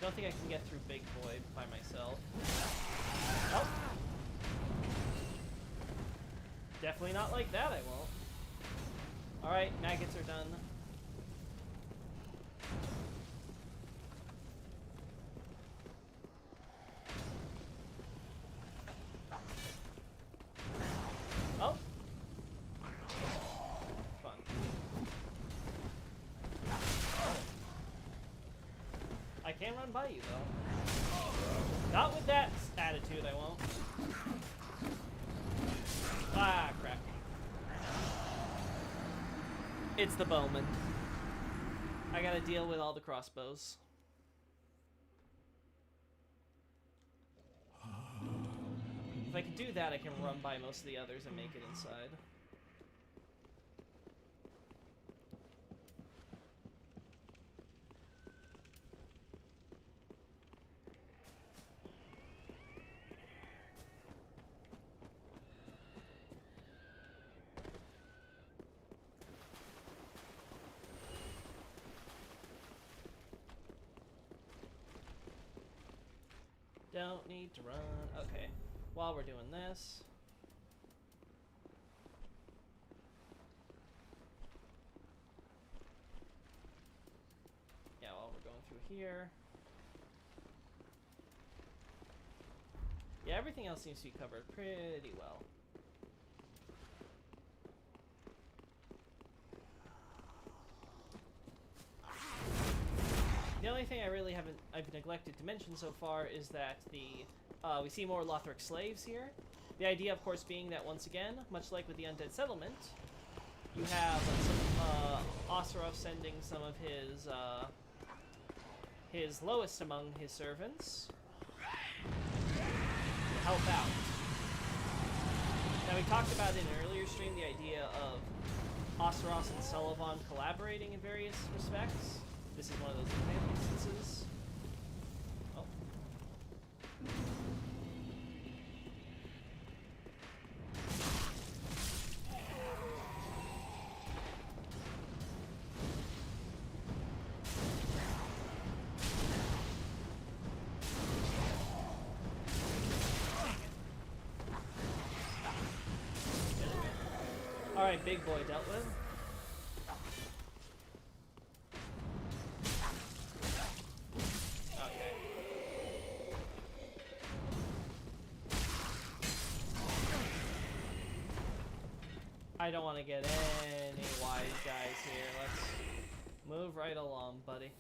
Don't think I can get through Big Boy by myself. Oh! Definitely not like that, I won't. Alright, maggots are done. Oh! Fun. I can run by you, though. Not with that attitude, I won't. Ah, crap. It's the bowman. I gotta deal with all the crossbows. If I can do that, I can run by most of the others and make it inside. Don't need to run. Okay. While we're doing this. Yeah, while we're going through here. Yeah, everything else seems to be covered pretty well. The only thing I've neglected to mention so far is that we see more Lothric slaves here. The idea, of course, being that once again, much like with the Undead Settlement, you have Oseroth sending some of his lowest among his servants to help out. Now, we talked about in an earlier stream the idea of Oseroth and Sullivan collaborating in various respects. This is one of those instances. Oh. Alright, Big Boy dealt with. I don't want to get any wise guys here. Let's move right along, buddy.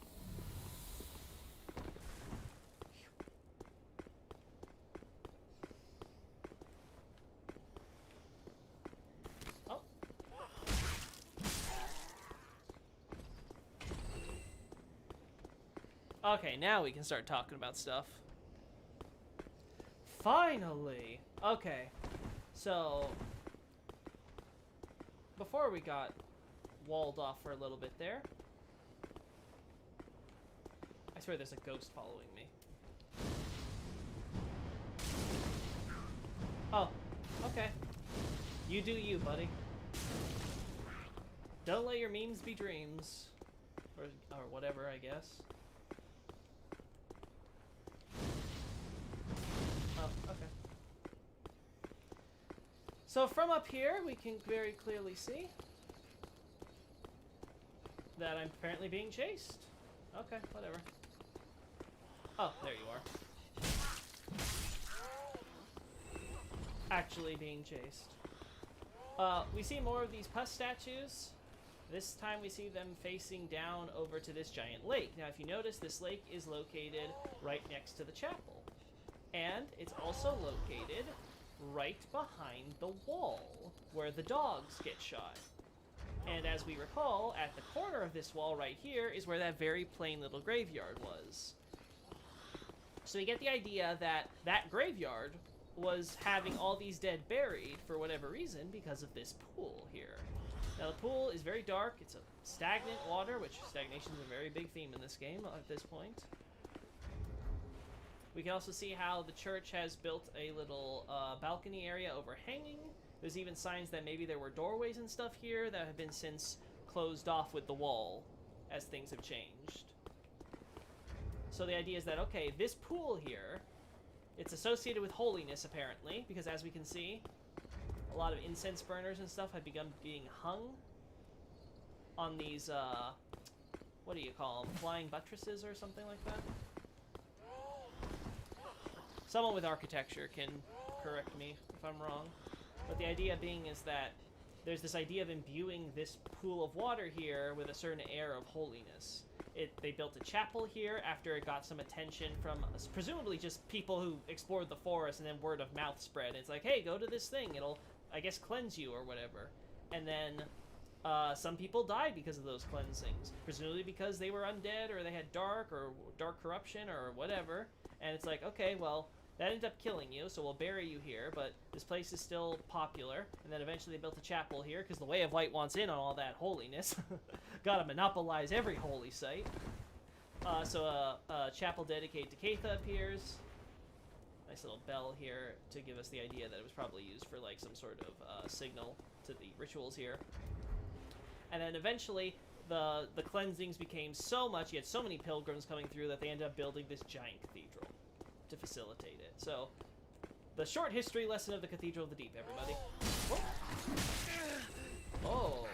Oh. Okay, now we can start talking about stuff. Finally! Okay, so before we got walled off for a little bit there. I swear there's a ghost following me. Oh, okay. You do you, buddy. Don't let your memes be dreams. Or whatever, I guess. Oh, okay. So from up here, we can very clearly see that I'm apparently being chased. Okay, whatever. Oh, there you are. Actually being chased. We see more of these pus statues. This time we see them facing down over to this giant lake. Now, if you notice, this lake is located right next to the chapel. And it's also located right behind the wall where the dogs get shot. And as we recall, at the corner of this wall right here is where that very plain little graveyard was. So you get the idea that that graveyard was having all these dead buried for whatever reason because of this pool here. Now the pool is very dark, it's a stagnant water, which stagnation is a very big theme in this game at this point. We can also see how the church has built a little balcony area overhanging. There's even signs that maybe there were doorways and stuff here that have been since closed off with the wall as things have changed. So the idea is that, okay, this pool here, it's associated with holiness, apparently, because as we can see, a lot of incense burners and stuff have begun being hung on these, what do you call them? Flying buttresses or something like that? Someone with architecture can correct me if I'm wrong. But the idea being is that there's this idea of imbuing this pool of water here with a certain air of holiness. They built a chapel here after it got some attention from presumably just people who explored the forest, and then word of mouth spread. It's like, hey, go to this thing. It'll, I guess, cleanse you or whatever. And then some people died because of those cleansings, presumably because they were undead or they had dark corruption or whatever. And it's like, okay, well, that ended up killing you, so we'll bury you here, but this place is still popular. And then eventually they built a chapel here, because the Way of Light wants in on all that holiness. Gotta monopolize every holy site. So a chapel dedicated to Catha appears. Nice little bell here to give us the idea that it was probably used for like some sort of signal to the rituals here. And then eventually the cleansings became so much, you had so many pilgrims coming through that they ended up building this giant cathedral to facilitate it. So, the short history lesson of the Cathedral of the Deep, everybody. Whoa. Oh.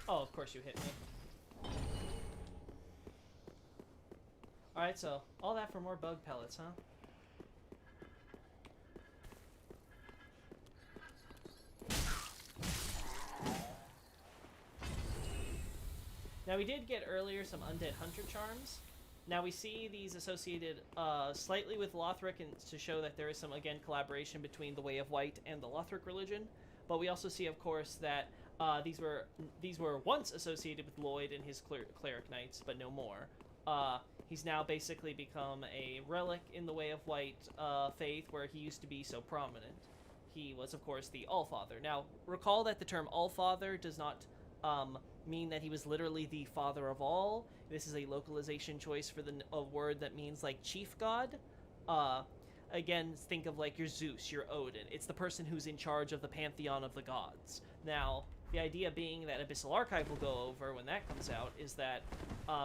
Oh, of course you hit me. Alright, so all that for more bug pellets, huh? Now we did get earlier some undead hunter charms. Now we see these associated slightly with Lothric, and to show that there is some, again, collaboration between the Way of White and the Lothric religion. But we also see, of course, that these were once associated with Lloyd and his cleric knights, but no more. He's now basically become a relic in the Way of White faith, where he used to be so prominent. He was, of course, the Allfather. Now, recall that the term Allfather does not mean that he was literally the father of all. This is a localization choice for a word that means, like, chief god. Again, think of, like, your Zeus, your Odin. It's the person who's in charge of the pantheon of the gods. Now, the idea being that Abyssal Archive will go over when that comes out is that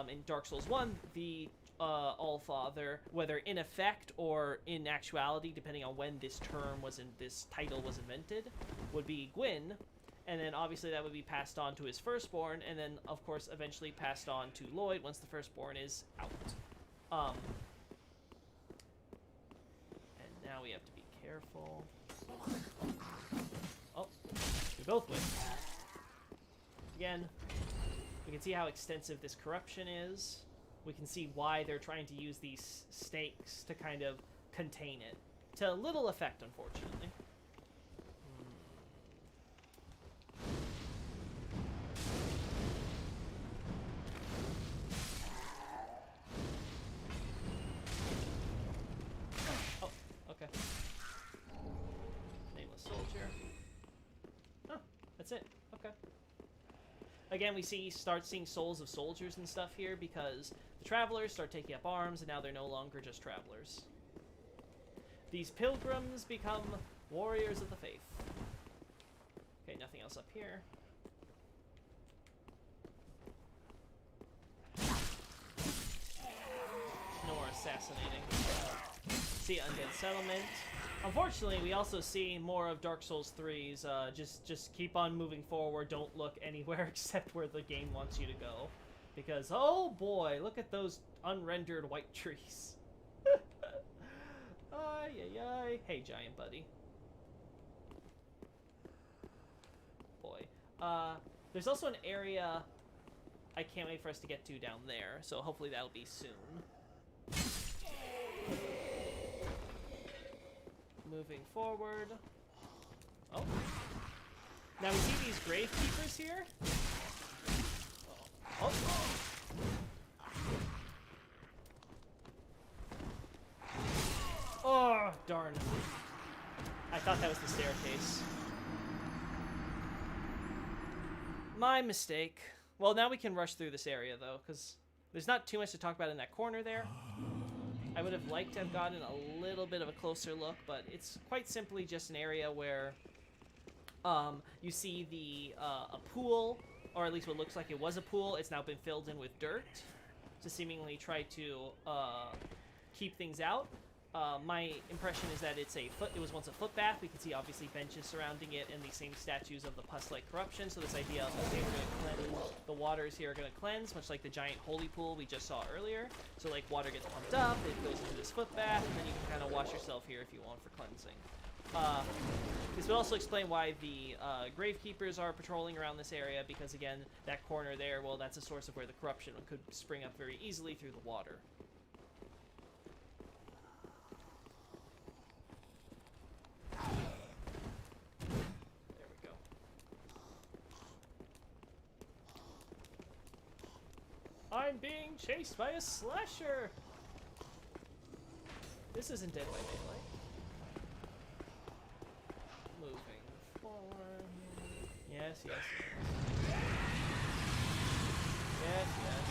in Dark Souls 1, the Allfather, whether in effect or in actuality, depending on when this title was invented, would be Gwyn, and then obviously that would be passed on to his firstborn, and then of course eventually passed on to Lloyd once the firstborn is out. And now we have to be careful. Oh, we both win. Again, we can see how extensive this corruption is. We can see why they're trying to use these stakes to kind of contain it. To little effect, unfortunately. Oh, okay. Nameless soldier. Oh, that's it. Okay. Again, we start seeing souls of soldiers and stuff here because the travelers start taking up arms, and now they're no longer just travelers. These pilgrims become warriors of the faith. Okay, nothing else up here. No more assassinating. See Undead Settlement. Unfortunately, we also see more of Dark Souls 3's, just keep on moving forward, don't look anywhere except where the game wants you to go. Because, oh boy, look at those unrendered white trees. Ay, ay, ay. Hey, giant buddy. Boy. There's also an area I can't wait for us to get to down there, so hopefully that'll be soon. Moving forward. Oh. Now we see these Gravekeepers here. Oh. Oh, darn. I thought that was the staircase. My mistake. Well, now we can rush through this area, though, because There's not too much to talk about in that corner there. I would have liked to have gotten a little bit of a closer look, but it's quite simply just an area where you see a pool, or at least what looks like it was a pool. It's now been filled in with dirt to seemingly try to keep things out. My impression is that it was once a footbath. We can see obviously benches surrounding it and the same statues of the pus-like corruption. So this idea of, okay, we're going to cleanse, the waters here are going to cleanse, much like the giant holy pool we just saw earlier. So like water gets pumped up, it goes into this footbath, and then you can kind of wash yourself here if you want for cleansing. This would also explain why the Gravekeepers are patrolling around this area, because again, that corner there, well, that's a source of where the corruption could spring up very easily through the water. There we go. I'm being chased by a slasher! This isn't Dead by Daylight. Moving forward. Yes, yes. Yes, yes.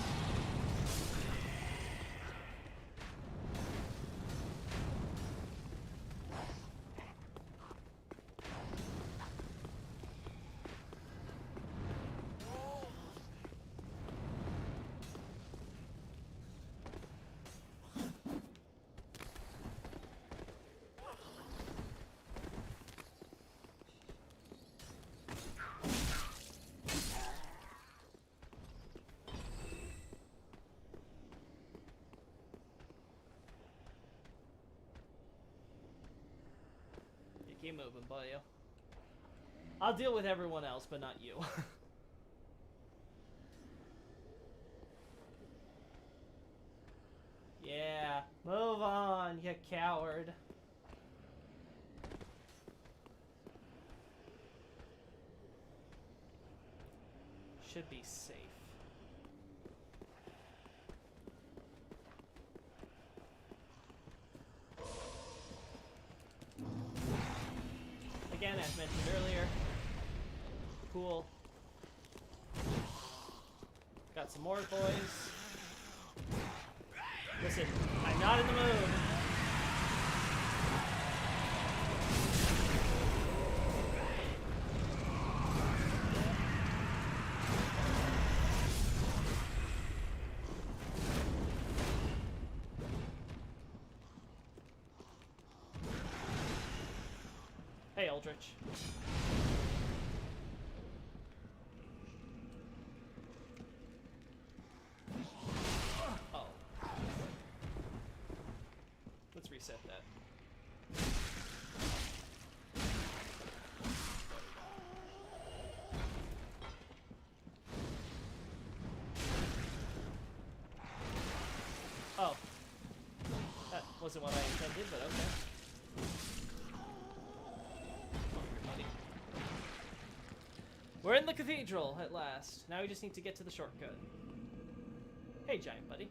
Keep moving, buddy. I'll deal with everyone else, but not you. Yeah, move on, you coward. Should be safe. Again, as mentioned earlier, pool. Got some more boys. Listen, I'm not in the mood. Hey, Aldrich. Oh. Let's reset that. Oh. That wasn't what I intended, but okay. We're in the cathedral, at last. Now we just need to get to the shortcut. Hey, giant buddy.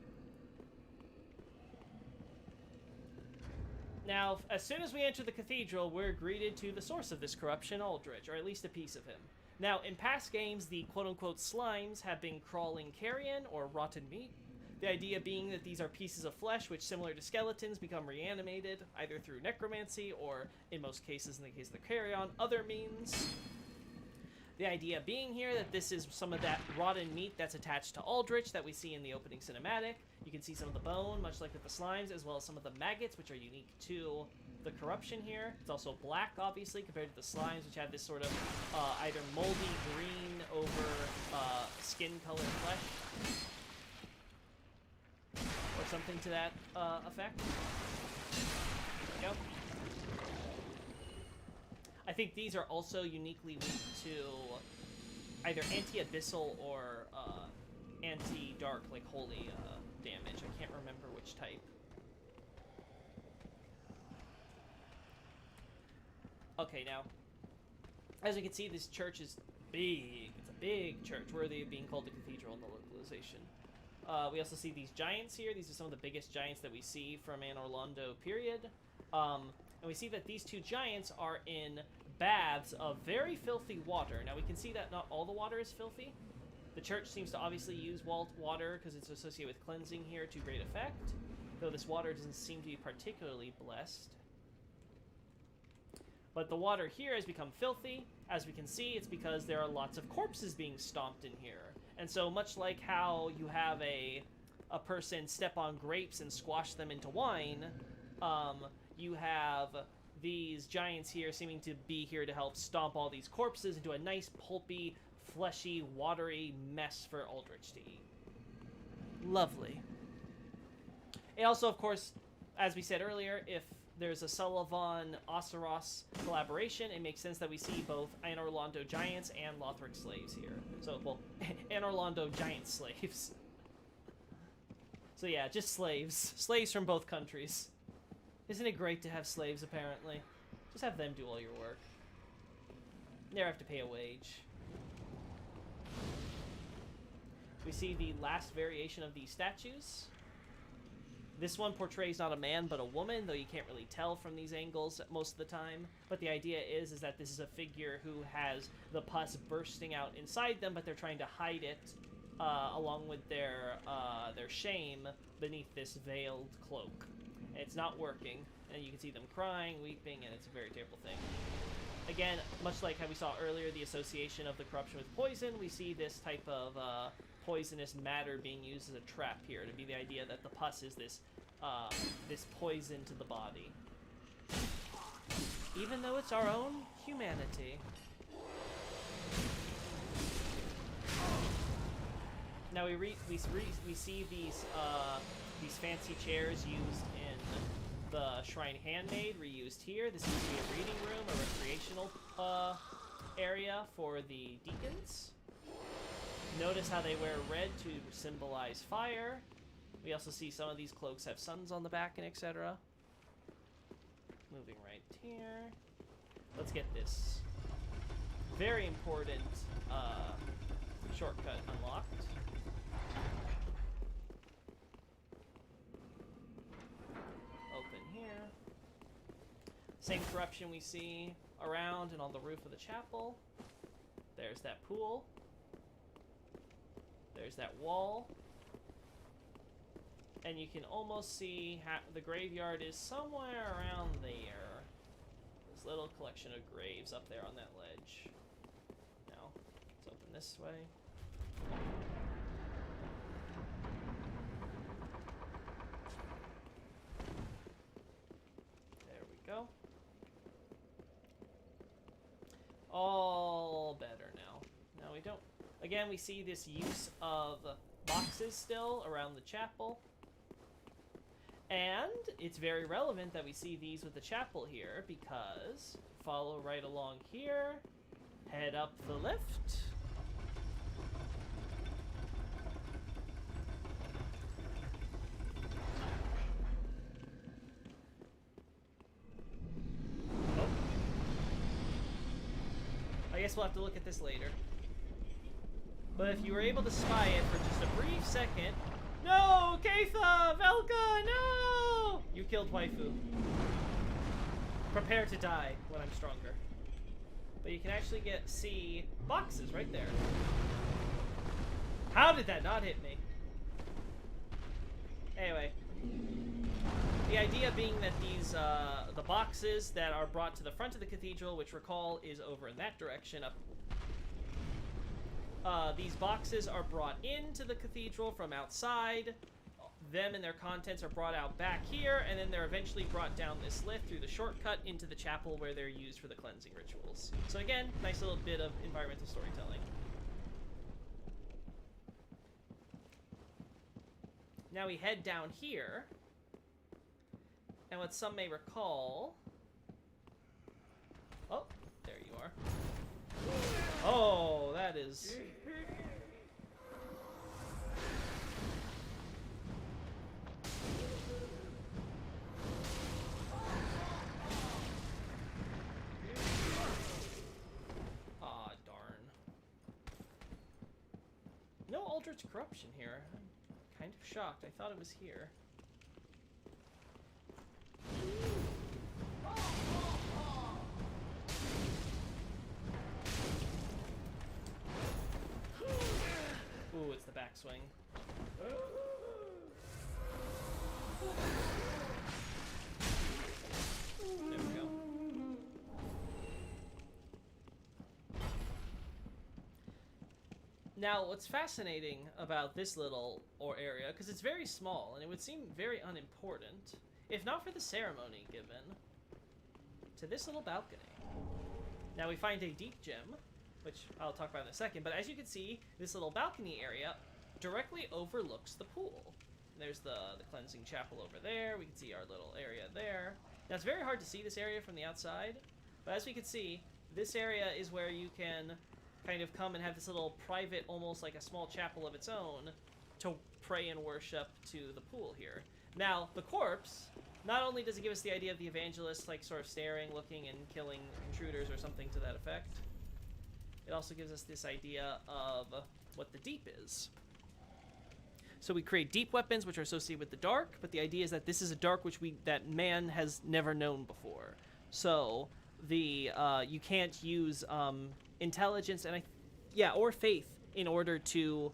Now, as soon as we enter the cathedral, we're greeted to the source of this corruption, Aldrich, or at least a piece of him. Now, in past games, the quote-unquote slimes have been crawling carrion, or rotten meat. The idea being that these are pieces of flesh which, similar to skeletons, become reanimated, either through necromancy, or, in most cases, in the case of the carrion, other means. The idea being here that this is some of that rotten meat that's attached to Aldrich that we see in the opening cinematic. You can see some of the bone, much like with the slimes, as well as some of the maggots, which are unique to the corruption here. It's also black, obviously, compared to the slimes, which have this sort of either moldy green over skin-colored flesh. Or something to that effect. There we go. I think these are also uniquely weak to either anti-abyssal or anti-dark, like holy damage. I can't remember which type. Okay, now, as you can see, this church is big. It's a big church, worthy of being called the cathedral in the localization. We also see these giants here. These are some of the biggest giants that we see from Anne Orlando period. And we see that these two giants are in baths of very filthy water. Now we can see that not all the water is filthy. The church seems to obviously use water because it's associated with cleansing here to great effect, though this water doesn't seem to be particularly blessed. But the water here has become filthy. As we can see, it's because there are lots of corpses being stomped in here. And so much like how you have a person step on grapes and squash them into wine, you have these giants here seeming to be here to help stomp all these corpses into a nice, pulpy, fleshy, watery mess for Aldrich to eat. Lovely. It also, of course, as we said earlier, if there's a Sullivan-Oseros collaboration, it makes sense that we see both Anor Londo giants and Lothric slaves here. So, well, Anor Londo giant slaves. So yeah, just slaves. Slaves from both countries. Isn't it great to have slaves, apparently? Just have them do all your work. Never have to pay a wage. We see the last variation of these statues. This one portrays not a man, but a woman, though you can't really tell from these angles most of the time. But the idea is that this is a figure who has the pus bursting out inside them, but they're trying to hide it, along with their shame, beneath this veiled cloak. And it's not working, and you can see them crying, weeping, and it's a very terrible thing. Again, much like how we saw earlier, the association of the corruption with poison, we see this type of poisonous matter being used as a trap here, to be the idea that the pus is this poison to the body. Even though it's our own humanity. Now we see these fancy chairs used in the Shrine Handmaid, reused here. This seems to be a reading room, a recreational area for the deacons. Notice how they wear red to symbolize fire. We also see some of these cloaks have suns on the back and etc. Moving right here. Let's get this very important shortcut unlocked. Open here. Same corruption we see around and on the roof of the chapel. There's that pool. There's that wall. And you can almost see the graveyard is somewhere around there. This little collection of graves up there on that ledge. Now, let's open this way. There we go. All better now. Now we don't. Again, we see this use of boxes still around the chapel. And it's very relevant that we see these with the chapel here, because follow right along here, head up the lift. Oh. I guess we'll have to look at this later. But if you were able to spy it for just a brief second... No! Keitha! Velka! No! You killed waifu. Prepare to die when I'm stronger. But you can actually see boxes right there. How did that not hit me? Anyway. The idea being that these, the boxes that are brought to the front of the cathedral, which recall is over in that direction up. These boxes are brought into the cathedral from outside. Them and their contents are brought out back here, and then they're eventually brought down this lift through the shortcut into the chapel where they're used for the cleansing rituals. So again, nice little bit of environmental storytelling. Now we head down here, and what some may recall... Oh, there you are. Oh, that is... Aw, darn. No Aldrich corruption here. I'm kind of shocked. I thought it was here. backswing. There we go. Now, what's fascinating about this little area, because it's very small, and it would seem very unimportant, if not for the ceremony given, to this little balcony. Now, we find a deep gem, which I'll talk about in a second, but as you can see, this little balcony area directly overlooks the pool. There's the cleansing chapel over there. We can see our little area there. Now, it's very hard to see this area from the outside, but as we can see, this area is where you can kind of come and have this little private, almost like a small chapel of its own, to pray and worship to the pool here. Now, the corpse, not only does it give us the idea of the evangelist, like, sort of staring, looking, and killing intruders or something to that effect, it also gives us this idea of what the deep is. So we create deep weapons, which are associated with the dark, but the idea is that this is a dark that man has never known before. So the you can't use intelligence and or faith in order to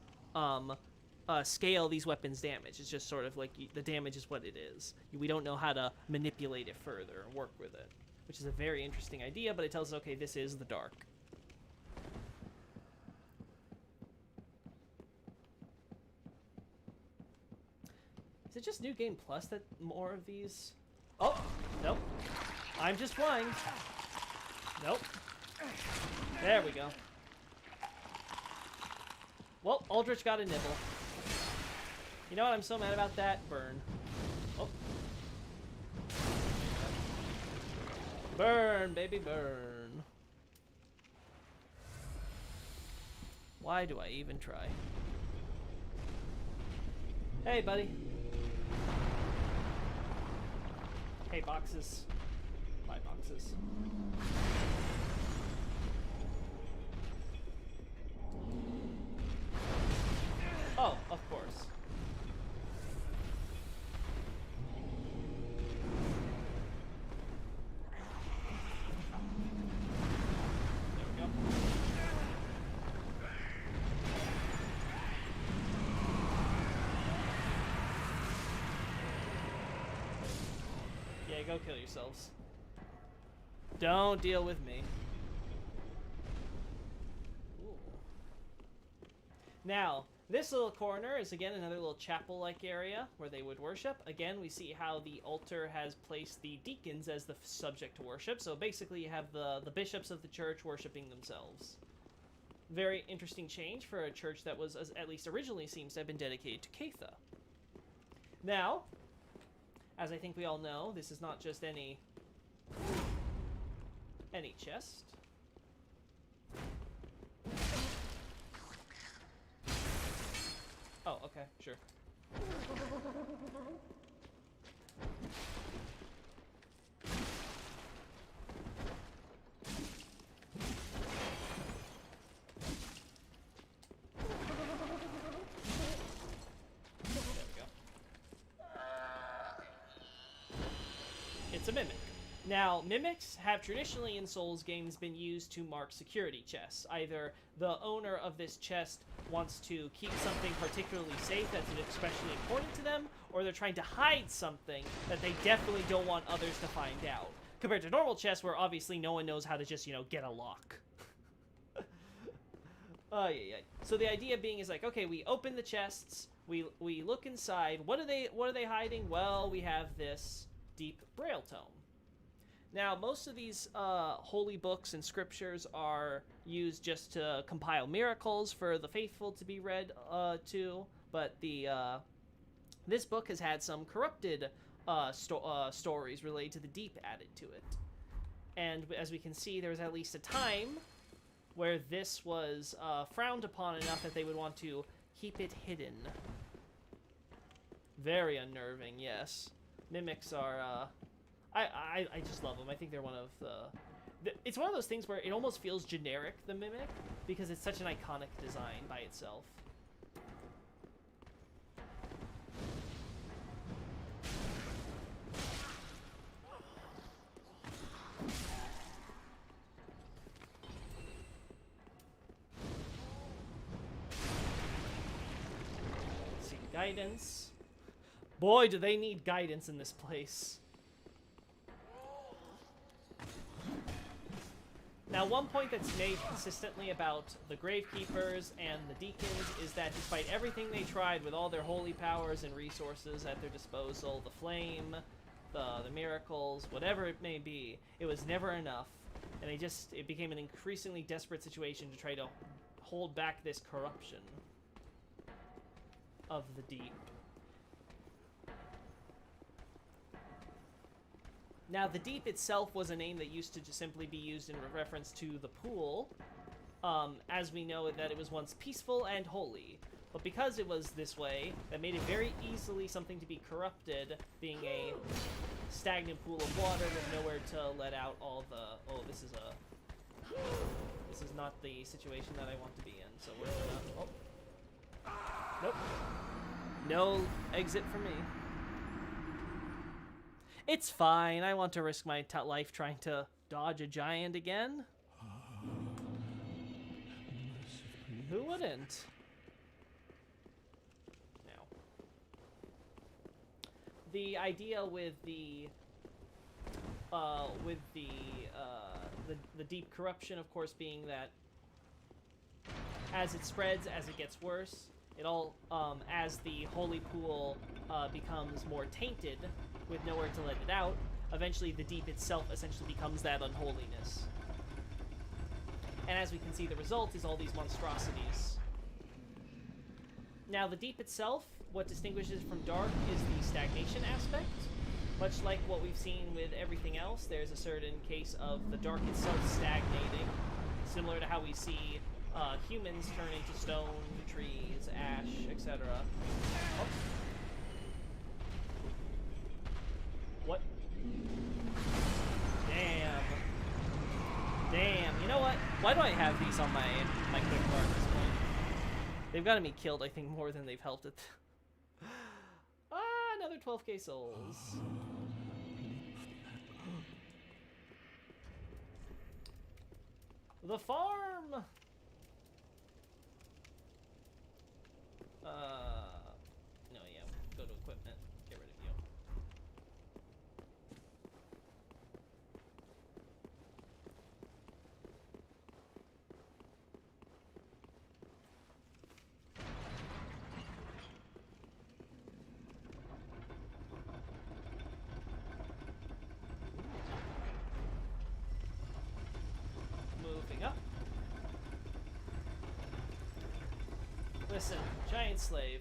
scale these weapons' damage. It's just sort of like the damage is what it is. We don't know how to manipulate it further and work with it, which is a very interesting idea, but it tells us, okay, this is the dark. Is it just New Game Plus that more of these... Oh, nope. I'm just flying. Nope. There we go. Well, Aldrich got a nibble. You know what? I'm so mad about that. Burn. Oh. Burn, baby, burn. Why do I even try? Hey, buddy. Hey, boxes. Buy boxes. Oh, of course. There we go. Yeah, go kill yourselves. Don't deal with me. Ooh. Now, this little corner is, again, another little chapel-like area where they would worship. Again, we see how the altar has placed the deacons as the subject to worship. So basically, you have the bishops of the church worshiping themselves. Very interesting change for a church that was, at least originally, seems to have been dedicated to Catha. Now, as I think we all know, this is not just any chest. Oh, okay, sure. There we go. It's a mimic. Now, mimics have traditionally in Souls games been used to mark security chests. Either the owner of this chest wants to keep something particularly safe that's especially important to them, or they're trying to hide something that they definitely don't want others to find out. Compared to normal chests where obviously no one knows how to just, get a lock. Oh, yeah. So the idea being is like, okay, we open the chests, we look inside. What are they hiding? Well, we have this deep braille tome. Now, most of these holy books and scriptures are used just to compile miracles for the faithful to be read to, but this book has had some corrupted stories related to the deep added to it. And as we can see, there was at least a time where this was frowned upon enough that they would want to keep it hidden. Very unnerving, yes. Mimics are... I just love them. I think they're one of the... It's one of those things where it almost feels generic, the Mimic, because it's such an iconic design by itself. Guidance. Boy, do they need guidance in this place. Now, one point that's made consistently about the Gravekeepers and the Deacons is that despite everything they tried with all their holy powers and resources at their disposal, the flame, the miracles, whatever it may be, it was never enough. And it became an increasingly desperate situation to try to hold back this corruption of the deep. Now, the Deep itself was a name that used to just simply be used in reference to the pool, as we know that it was once peaceful and holy. But because it was this way, that made it very easily something to be corrupted, being a stagnant pool of water with nowhere to let out all the... Oh, this is not the situation that I want to be in, so we're gonna... Oh. Nope. No exit for me. It's fine. I want to risk my life trying to dodge a giant again. Who wouldn't? Now, the idea with the deep corruption, of course, being that as it spreads, as it gets worse, it all as the holy pool becomes more tainted, with nowhere to let it out, eventually the deep itself essentially becomes that unholiness. And as we can see, the result is all these monstrosities. Now, the deep itself, what distinguishes it from dark is the stagnation aspect. Much like what we've seen with everything else, there's a certain case of the dark itself stagnating, similar to how we see humans turn into stone, trees, ash, etc. Oh. What? Damn. You know what? Why do I have these on my quick bar at this point? They've gotten me killed, I think, more than they've helped it. Another 12k souls. The farm! No, yeah, go to equipment. Get rid of you. Moving up. Listen, giant slave.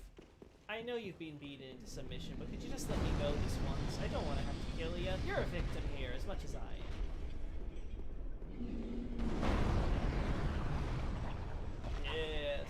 I know you've been beaten into submission, but could you just let me go this once? I don't want to have to kill you. You're a victim here as much as I am. Yes.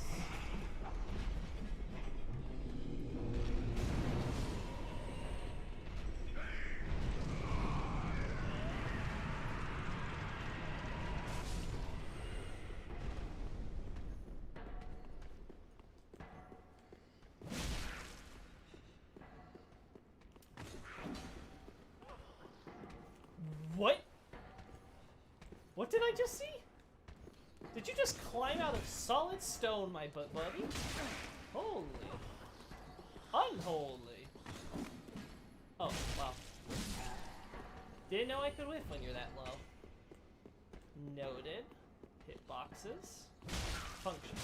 What? What did I just see? Did you just climb out of solid stone, my buddy? Holy. Unholy. Oh, wow. Didn't know I could whiff when you're that low. Noted. Hitboxes. Functional.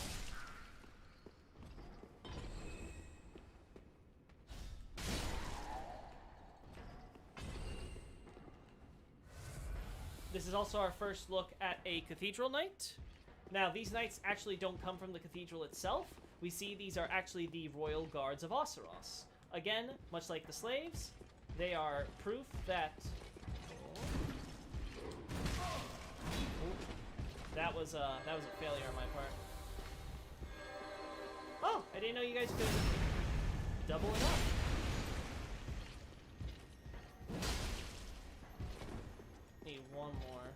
This is also our first look at a Cathedral Knight. Now, these knights actually don't come from the cathedral itself. We see these are actually the royal guards of Osseros. Again, much like the slaves, they are proof that... That was a failure on my part. Oh, I didn't know you guys could double it up. Need one more.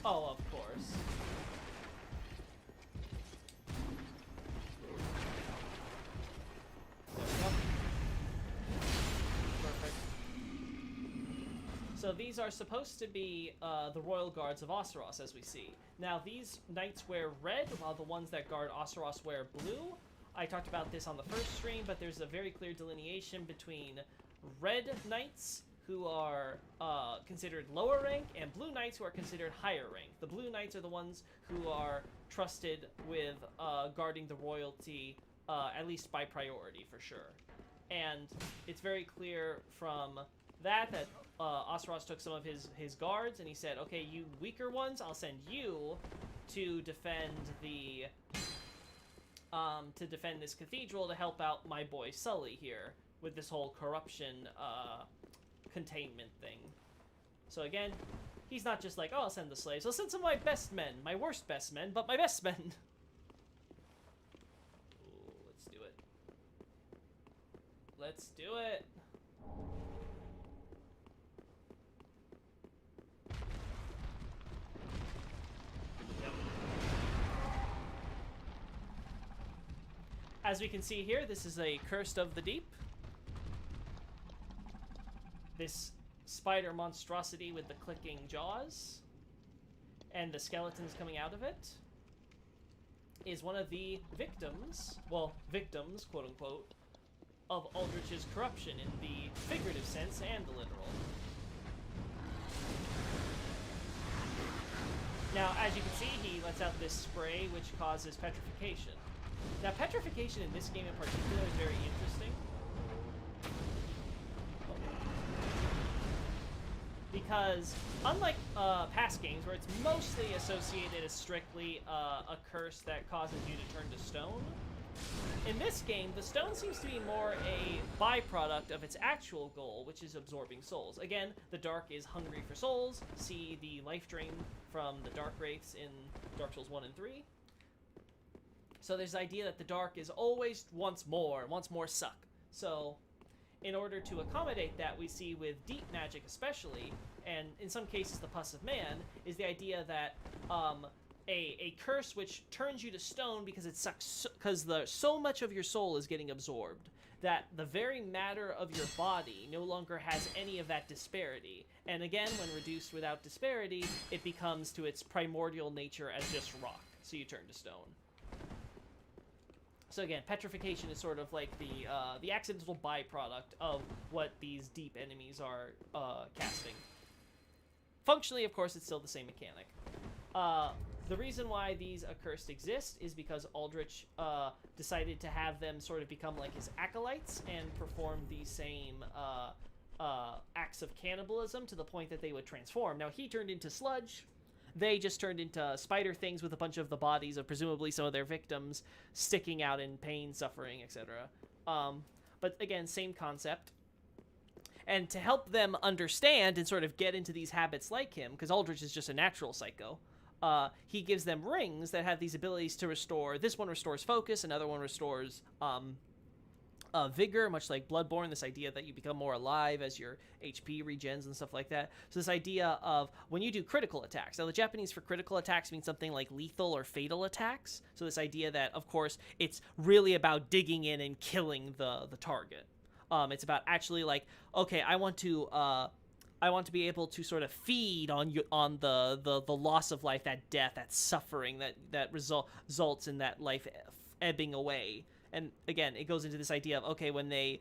Oh, of course. There we go. Perfect. So these are supposed to be the royal guards of Oseros, as we see. Now, these knights wear red, while the ones that guard Oseros wear blue. I talked about this on the first stream, but there's a very clear delineation between red knights, who are considered lower rank, and blue knights, who are considered higher rank. The blue knights are the ones who are trusted with guarding the royalty, at least by priority, for sure. And it's very clear from that Oseros took some of his guards, and he said, okay, you weaker ones, I'll send you to defend the this cathedral to help out my boy Sully here with this whole corruption containment thing. So again, he's not just like, oh, I'll send the slaves. I'll send some of my best men, my worst best men, but my best men. Ooh, let's do it. Let's do it. As we can see here, this is a Cursed of the Deep. This spider monstrosity with the clicking jaws and the skeletons coming out of it is one of the victims, well, victims, quote-unquote, of Aldrich's corruption in the figurative sense and the literal. Now, as you can see, he lets out this spray which causes petrification. Now, petrification in this game in particular is very interesting. Because, unlike past games, where it's mostly associated as strictly a curse that causes you to turn to stone, in this game, the stone seems to be more a byproduct of its actual goal, which is absorbing souls. Again, the Dark is hungry for souls. See the life drain from the Dark Wraiths in Dark Souls 1 and 3. So there's the idea that the Dark is always wants more suck. So in order to accommodate that, we see with deep magic especially, and in some cases the Pus of Man, is the idea that a curse which turns you to stone because it sucks, because so much of your soul is getting absorbed, that the very matter of your body no longer has any of that disparity. And again, when reduced without disparity, it becomes to its primordial nature as just rock, so you turn to stone. So again, petrification is sort of like the accidental byproduct of what these deep enemies are casting. Functionally, of course, it's still the same mechanic. The reason why these accursed exist is because Aldrich decided to have them sort of become like his acolytes and perform the same acts of cannibalism to the point that they would transform. Now, he turned into sludge. They just turned into spider things with a bunch of the bodies of presumably some of their victims sticking out in pain, suffering, etc. But again, same concept. And to help them understand and sort of get into these habits like him, because Aldrich is just a natural psycho, he gives them rings that have these abilities to restore. This one restores focus, another one restores vigor, much like Bloodborne, this idea that you become more alive as your HP regens and stuff like that. So this idea of when you do critical attacks. Now, the Japanese for critical attacks means something like lethal or fatal attacks. So this idea that, of course, it's really about digging in and killing the target. It's about actually like, okay, I want to be able to sort of feed on the loss of life, that death, that suffering that results in that life ebbing away. And again, it goes into this idea of, okay, when they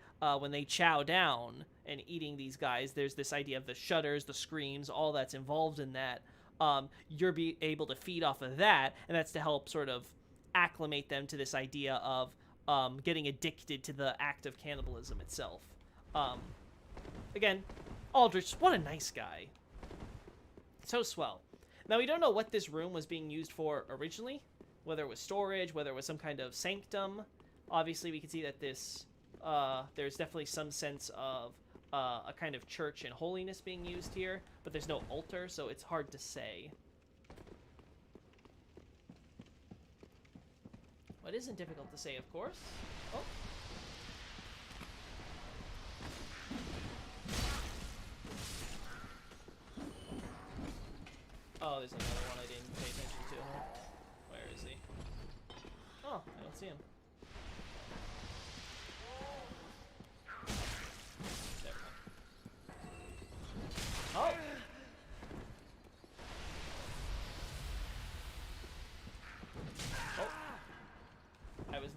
chow down and eating these guys, there's this idea of the shudders, the screams, all that's involved in that. You're able to feed off of that, and that's to help sort of acclimate them to this idea of getting addicted to the act of cannibalism itself. Again, Aldrich, what a nice guy. So swell. Now, we don't know what this room was being used for originally, whether it was storage, whether it was some kind of sanctum. Obviously, we can see that this, there's definitely some sense of a kind of church and holiness being used here, but there's no altar, so it's hard to say. What isn't difficult to say, of course. Oh. Oh, there's another one I didn't pay attention to, huh? Where is he? Oh, I don't see him. Never mind. Oh!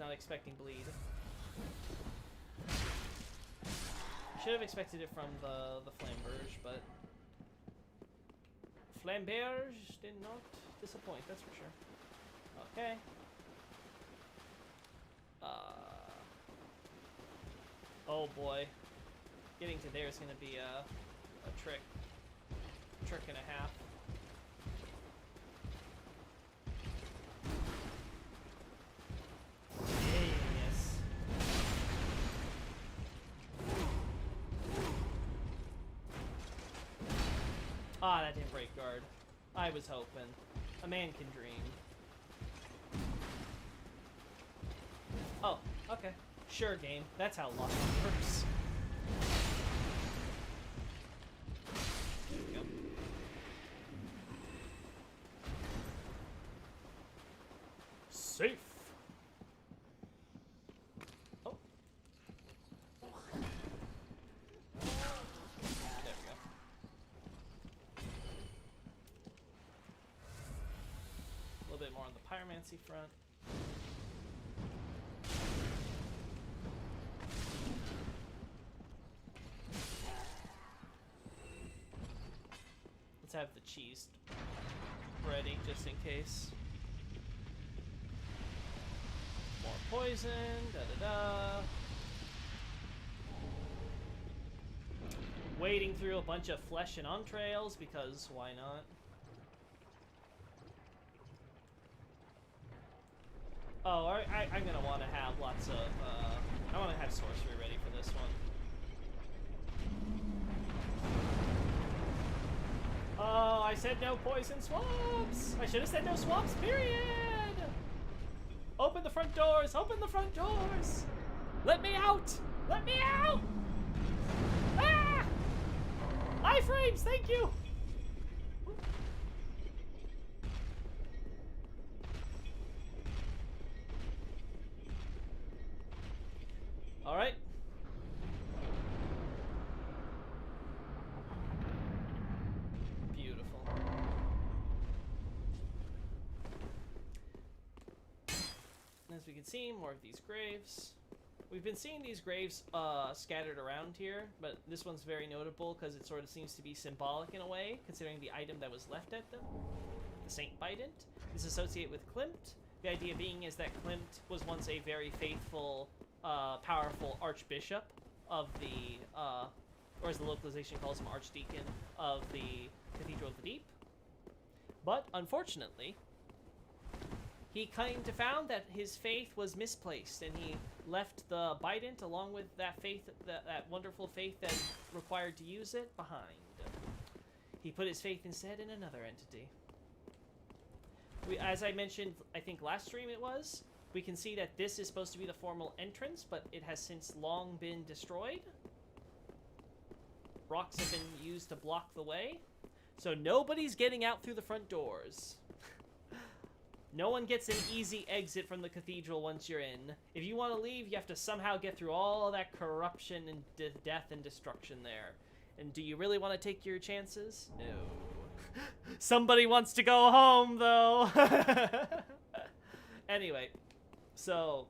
not expecting bleed. Should have expected it from the Flamberge, but Flamberge did not disappoint, that's for sure. Okay. Oh boy. Getting to there is going to be a trick and a half. Yes. Ah, that didn't break guard. I was hoping. A man can dream. Oh, okay. Sure, game. That's how luck works. There we go. Safe. Oh. There we go. A little bit more on the Pyromancy front. Have the cheese ready just in case. More poison, da-da-da. Wading through a bunch of flesh and entrails because why not? Oh, I'm gonna want to have lots of, I want to have sorcery ready for this one. Oh, I said no poison swamps! I should have said no swamps, period! Open the front doors! Open the front doors! Let me out! Let me out! Ah! Iframes, thank you! Alright. As we can see, more of these graves. We've been seeing these graves scattered around here, but this one's very notable because it sort of seems to be symbolic in a way, considering the item that was left at them. The Saint Bident is associated with Klimt. The idea being is that Klimt was once a very faithful, powerful archbishop of the, or as the localization calls him, archdeacon of the Cathedral of the Deep. But, unfortunately, he kind of found that his faith was misplaced, and he left the Bident along with that faith, that wonderful faith that required to use it, behind. He put his faith instead in another entity. As I mentioned, I think last stream it was, we can see that this is supposed to be the formal entrance, but it has since long been destroyed. Rocks have been used to block the way, so nobody's getting out through the front doors. No one gets an easy exit from the cathedral once you're in. If you want to leave, you have to somehow get through all that corruption and death and destruction there. And do you really want to take your chances? No. Somebody wants to go home, though. Anyway, so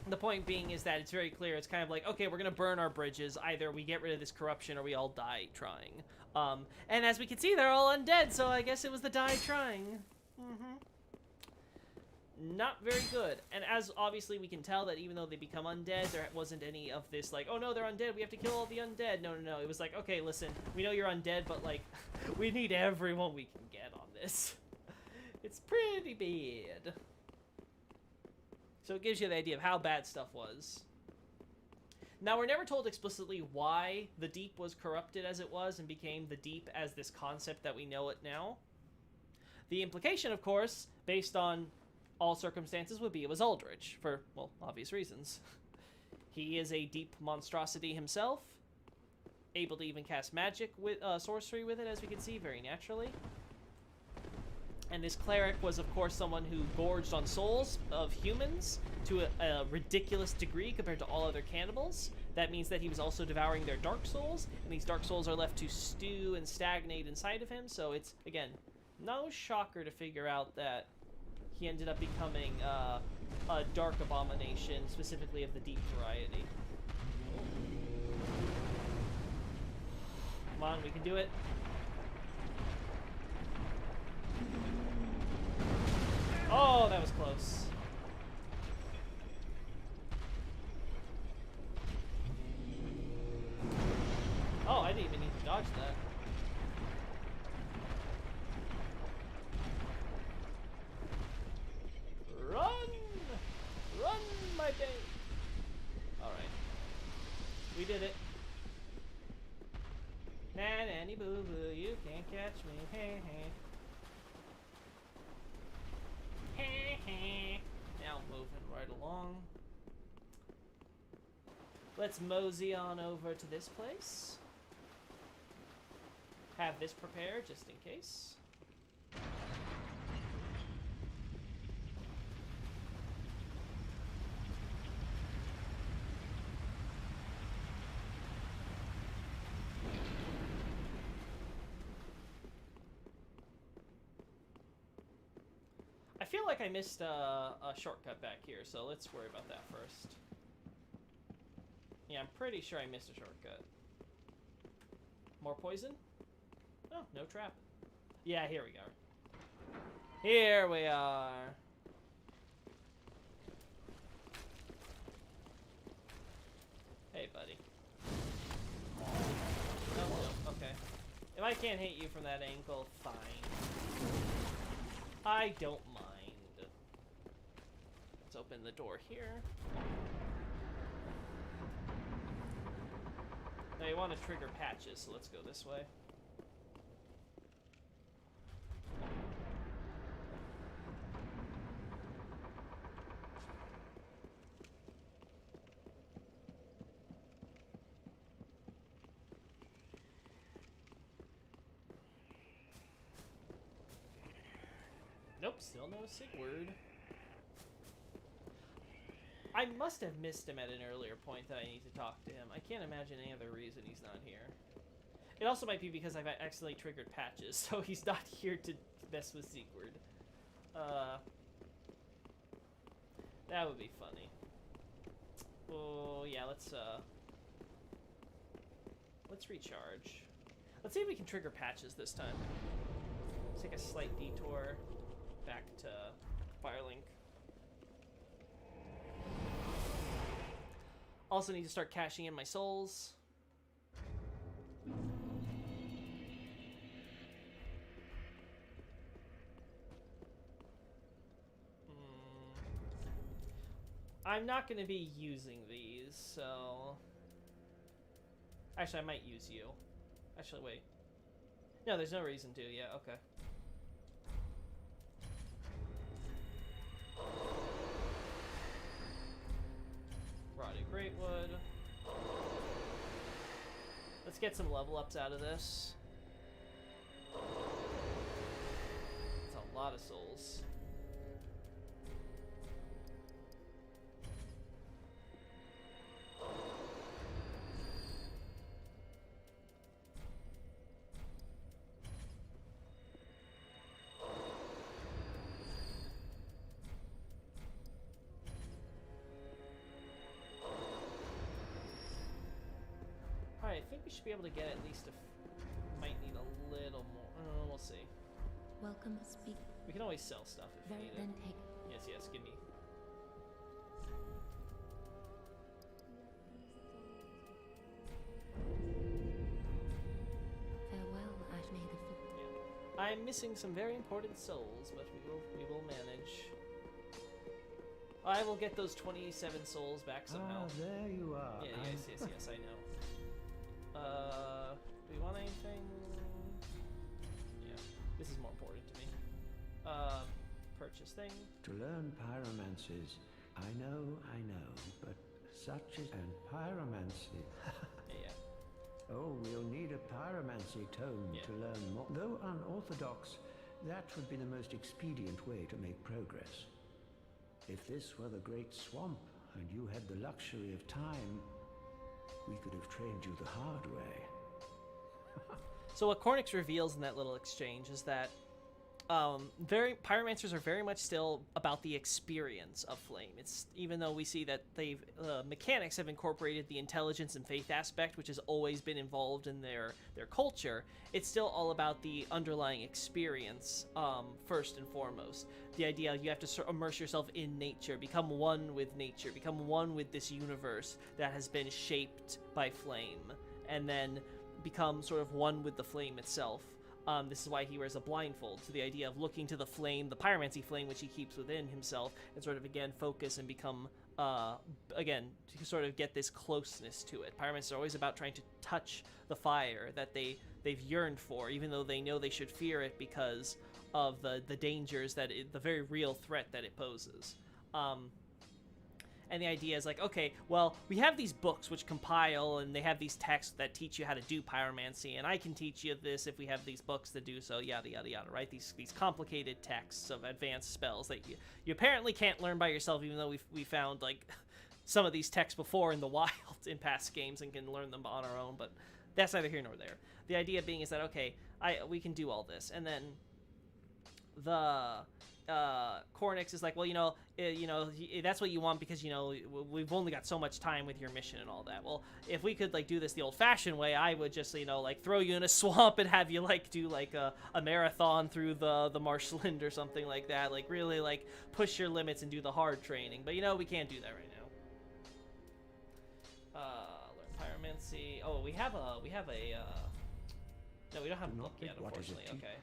the point being is that it's very clear. It's kind of like, okay, we're going to burn our bridges. Either we get rid of this corruption or we all die trying. And as we can see, they're all undead, so I guess it was the die trying. Not very good. And as obviously we can tell that even though they become undead, there wasn't any of this like, oh no, they're undead, we have to kill all the undead. No, no, no. It was like, okay, listen, we know you're undead, but like, we need everyone we can get on this. It's pretty bad. So it gives you the idea of how bad stuff was. Now, we're never told explicitly why the Deep was corrupted as it was and became the Deep as this concept that we know it now. The implication, of course, based on all circumstances, would be it was Aldrich, for, well, obvious reasons. He is a deep monstrosity himself, able to even cast magic with sorcery with it, as we can see, very naturally. And this cleric was, of course, someone who gorged on souls of humans to a ridiculous degree compared to all other cannibals. That means that he was also devouring their dark souls, and these dark souls are left to stew and stagnate inside of him, so it's, again, no shocker to figure out that he ended up becoming a dark abomination, specifically of the deep variety. Come on, we can do it. Oh, that was close. Oh, I didn't even need to dodge that. Run! Run, my babe! Alright. We did it. Nanny boo boo, you can't catch me. Hey, hey. Hey, hey. Now moving right along. Let's mosey on over to this place. Have this prepared just in case. I feel like I missed a shortcut back here, so let's worry about that first. Yeah, I'm pretty sure I missed a shortcut. More poison? Oh, no trap. Yeah, here we go. Here we are. Hey, buddy. Oh, no, okay. If I can't hit you from that angle, fine. I don't mind. Let's open the door here. Now you want to trigger patches, so let's go this way. Nope, still no Sigurd. I must have missed him at an earlier point that I need to talk to him. I can't imagine any other reason he's not here. It also might be because I've accidentally triggered patches, so he's not here to mess with Sigurd. That would be funny. Oh, yeah, let's recharge. Let's see if we can trigger patches this time. Let's take a slight detour back to Firelink. Also need to start cashing in my souls. I'm not going to be using these, so... Actually, I might use you. Actually, wait. No, there's no reason to. Yeah, okay. Rotted Greatwood. Let's get some level ups out of this. That's a lot of souls. I think we should be able to get at least might need a little more. We'll see. Welcome, speak. We can always sell stuff if we need it. Take. Yes, yes, give me. Farewell, I've made the Yeah. I'm missing some very important souls, but we will manage. I will get those 27 souls back somehow. Ah, there you are. Yeah, yes, I know. Do we want anything? Yeah, this is more important to me. Purchase thing. To learn pyromancies, I know, but such is and pyromancy. Yeah. Oh, we'll need a pyromancy tome to learn more. Though unorthodox, that would be the most expedient way to make progress. If this were the Great Swamp, and you had the luxury of time, we could have trained you the hard way. So what Cornix reveals in that little exchange is that pyromancers are very much still about the experience of flame. It's even though we see that they've mechanics have incorporated the intelligence and faith aspect, which has always been involved in their culture. It's still all about the underlying experience, first and foremost. The idea you have to immerse yourself in nature, become one with nature, become one with this universe that has been shaped by flame, and then become sort of one with the flame itself. This is why he wears a blindfold. So the idea of looking to the flame, the pyromancy flame, which he keeps within himself, and sort of again focus and become, again, to sort of get this closeness to it. Pyromancers are always about trying to touch the fire that they've yearned for, even though they know they should fear it because of the dangers that the very real threat that it poses. And the idea is like, okay, well, we have these books which compile, and they have these texts that teach you how to do pyromancy, and I can teach you this if we have these books to do so, yada, yada, yada, right? These complicated texts of advanced spells that you apparently can't learn by yourself, even though we found, like, some of these texts before in the wild in past games and can learn them on our own, but that's neither here nor there. The idea being is that, okay, we can do all this, and then the... Cornix is like, well, that's what you want because, we've only got so much time with your mission and all that. Well, if we could, like, do this the old-fashioned way, I would just, like, throw you in a swamp and have you, like, do, like, a marathon through the marshland or something like that. Like, really, like, push your limits and do the hard training. But, we can't do that right now. Learn pyromancy. Oh, we have a, no, we don't have a book yet, unfortunately. Okay.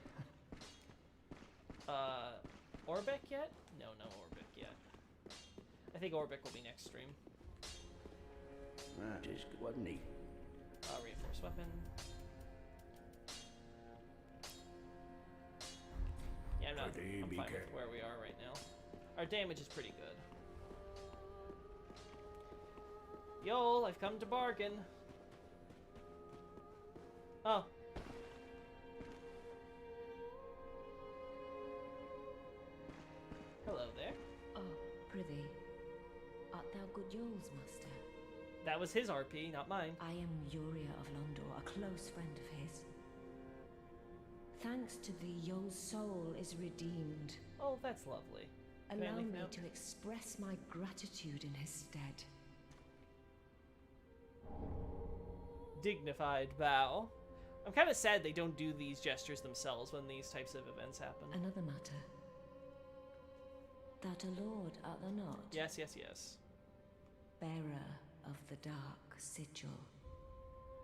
Orbeck yet? No Orbeck yet. I think Orbeck will be next stream. That is good, wasn't he? Reinforced weapon. Yeah, I'm fine with where we are right now. Our damage is pretty good. Yo, I've come to bargain. Oh. Hello there. Oh, prithee, art thou good Yoel's master? That was his RP, not mine. I am Uria of Londor, a close friend of his. Thanks to thee, Yoel's soul is redeemed. Oh, that's lovely. Allow me to express my gratitude in his stead. Dignified bow. I'm kind of sad they don't do these gestures themselves when these types of events happen. Another matter. Thou'rt a lord, art thou not? Yes. Bearer of the dark sigil,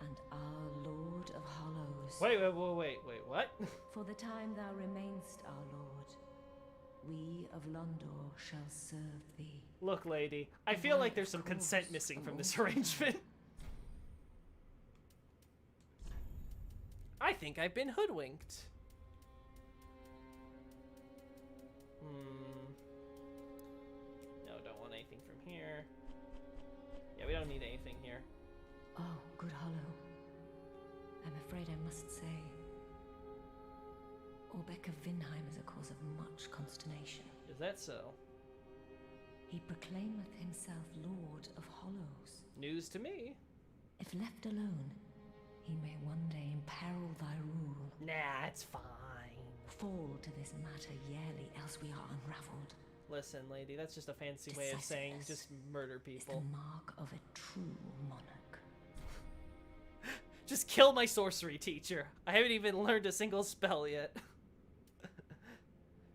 and our Lord of Hollows. Wait, what? For the time thou remainst our lord, we of Londor shall serve thee. Look, lady, I feel like there's some consent missing from this arrangement. I think I've been hoodwinked. No, don't want anything from here. Yeah, we don't need anything here. Oh, good Hollow. I'm afraid I must say, Orbeck of Vinheim is a cause of much consternation. Is that so? He proclaimeth himself Lord of Hollows. News to me. If left alone, he may one day imperil thy rule. Nah, it's fine. Fall to this matter yearly, else we are unraveled. Listen, lady, that's just a fancy way of saying just murder people. Is the mark of a true monarch. Just kill my sorcery teacher. I haven't even learned a single spell yet.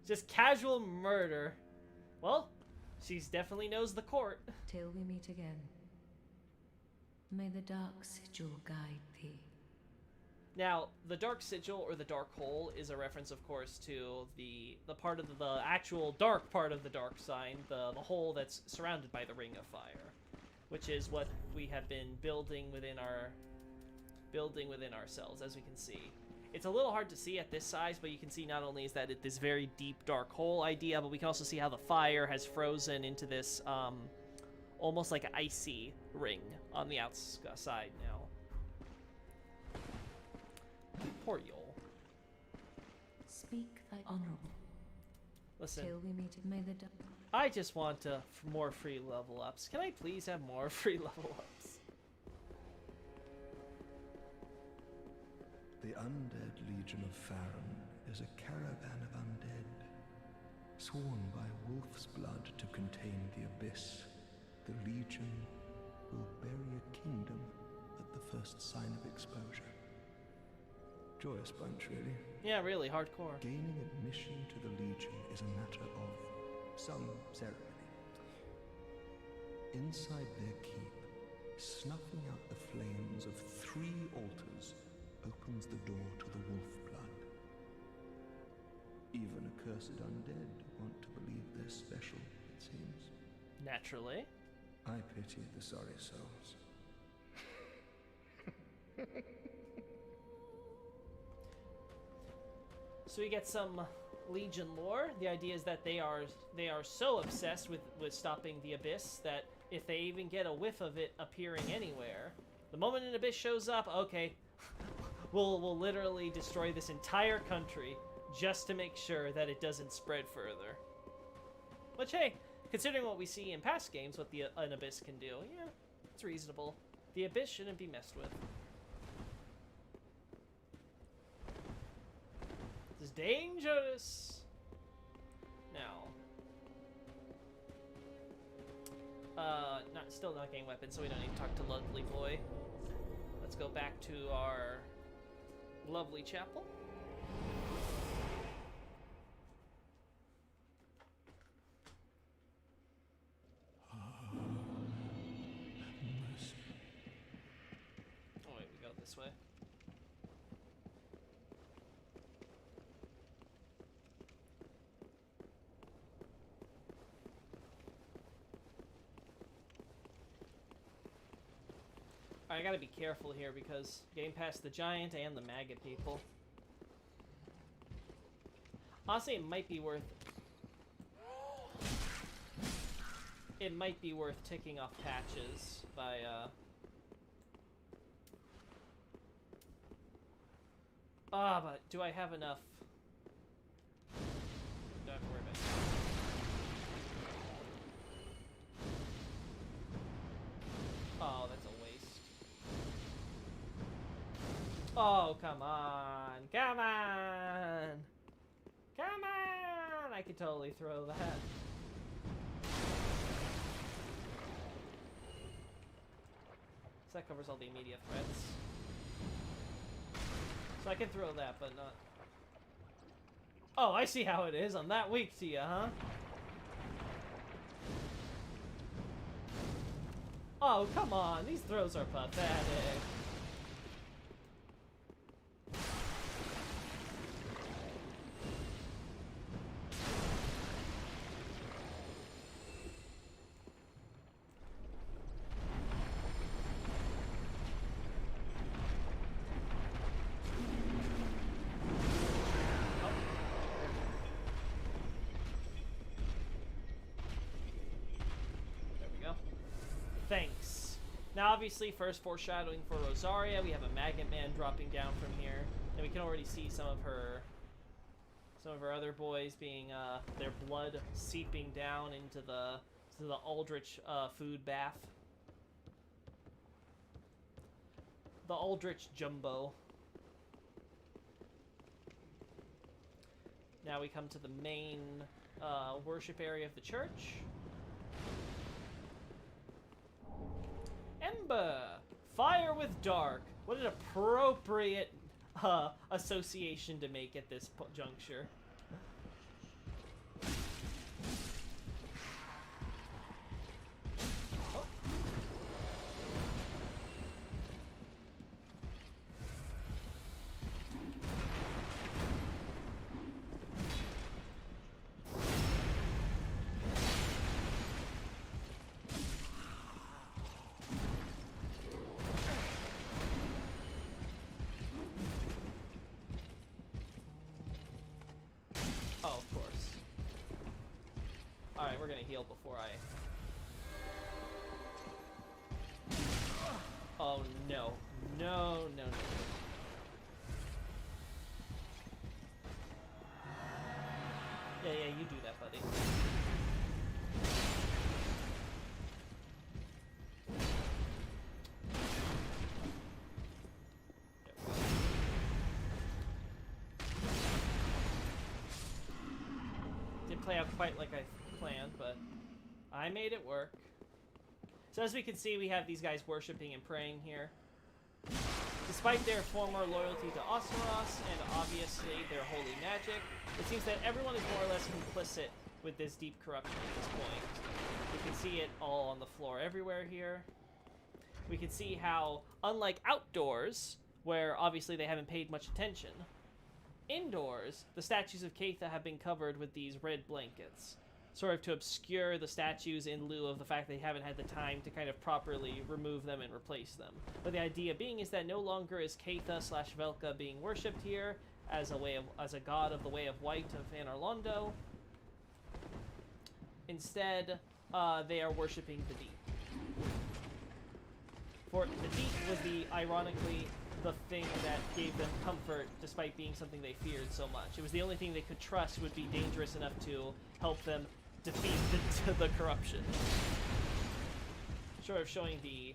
Just casual murder. Well, she definitely knows the court. Till we meet again. May the dark sigil guide thee. Now, the Dark Sigil, or the Dark Hole, is a reference, of course, to the part of the actual dark part of the Dark Sign, the hole that's surrounded by the Ring of Fire, which is what we have been building within ourselves, as we can see. It's a little hard to see at this size, but you can see not only is that this very deep dark hole idea, but we can also see how the fire has frozen into this almost like an icy ring on the outside now. Poor Yoel. Speak thy honorable. Listen. Till we meet, may the I just want more free level ups. Can I please have more free level ups? The undead legion of Farum is a caravan of undead Sworn by wolf's blood to contain the abyss, the Legion will bury a kingdom at the first sign of exposure. Joyous bunch, really. Yeah, really, hardcore. Gaining admission to the Legion is a matter of some ceremony. Inside their keep, snuffing out the flames of 3 altars opens the door to the wolf blood. Even accursed undead want to believe they're special, it seems. Naturally. I pity the sorry souls. So we get some Legion lore. The idea is that they are so obsessed with stopping the Abyss that if they even get a whiff of it appearing anywhere, the moment an Abyss shows up, okay, we'll literally destroy this entire country just to make sure that it doesn't spread further. Which, hey, considering what we see in past games, what an Abyss can do, yeah, it's reasonable. The Abyss shouldn't be messed with. This is dangerous. Now, still not getting weapons, so we don't need to talk to Lovely Boy. Let's go back to our lovely chapel. Oh wait, we go this way. I gotta be careful here because getting past the giant and the maggot people. Honestly, it might be worth ticking off patches by but do I have enough? Don't have to worry about it. Oh, that's a waste. Oh, come on. Come on. Come on. I could totally throw that. So that covers all the immediate threats. So I can throw that, but not... Oh, I see how it is. I'm that weak to you, huh? Oh, come on. These throws are pathetic. Thanks. Now, obviously, first foreshadowing for Rosaria, we have a Maggot Man dropping down from here, and we can already see some of her other boys being their blood seeping down into the Aldrich food bath. The Aldrich Jumbo. Now we come to the main worship area of the church. Ember! Fire with dark. What an appropriate association to make at this juncture. Oh. Alright, we're gonna heal before I... Oh, no. No, no, no. Yeah, you do that, buddy. play out quite like I planned, but I made it work. So as we can see, we have these guys worshipping and praying here. Despite their former loyalty to Osiris and obviously their holy magic, it seems that everyone is more or less complicit with this deep corruption at this point. You can see it all on the floor everywhere here. We can see how, unlike outdoors, where obviously they haven't paid much attention, indoors, the statues of Caitha have been covered with these red blankets, sort of to obscure the statues in lieu of the fact they haven't had the time to kind of properly remove them and replace them. But the idea being is that no longer is Caitha / Velka being worshipped here as a god of the Way of White of Anor. Instead, they are worshipping the Deep. For the Deep was ironically, the thing that gave them comfort despite being something they feared so much. It was the only thing they could trust would be dangerous enough to help them defeat the corruption. Sort of showing the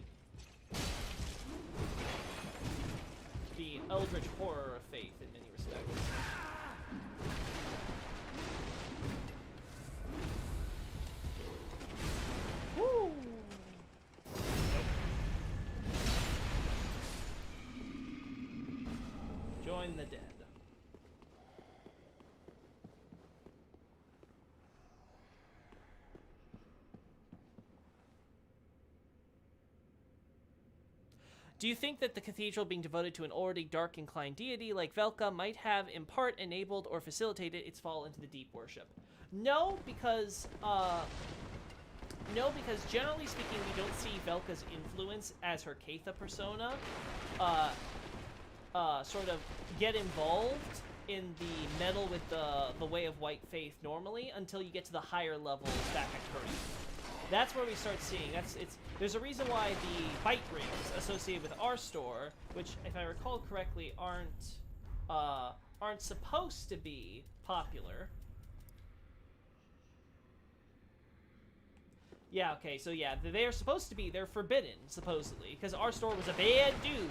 Aldrich horror of faith in many respects. Woo! Join the dead. Do you think that the cathedral being devoted to an already dark inclined deity like Velka might have in part enabled or facilitated its fall into the deep worship? No, because generally speaking, we don't see Velka's influence as her Caitha persona sort of get involved in the meddle with the Way of White faith normally until you get to the higher levels back at Kareem. That's where we start seeing. There's a reason why the bite rings associated with our store, which, if I recall correctly, aren't supposed to be popular. Yeah, okay, so yeah, they are supposed to be. They're forbidden, supposedly, because our store was a bad dude.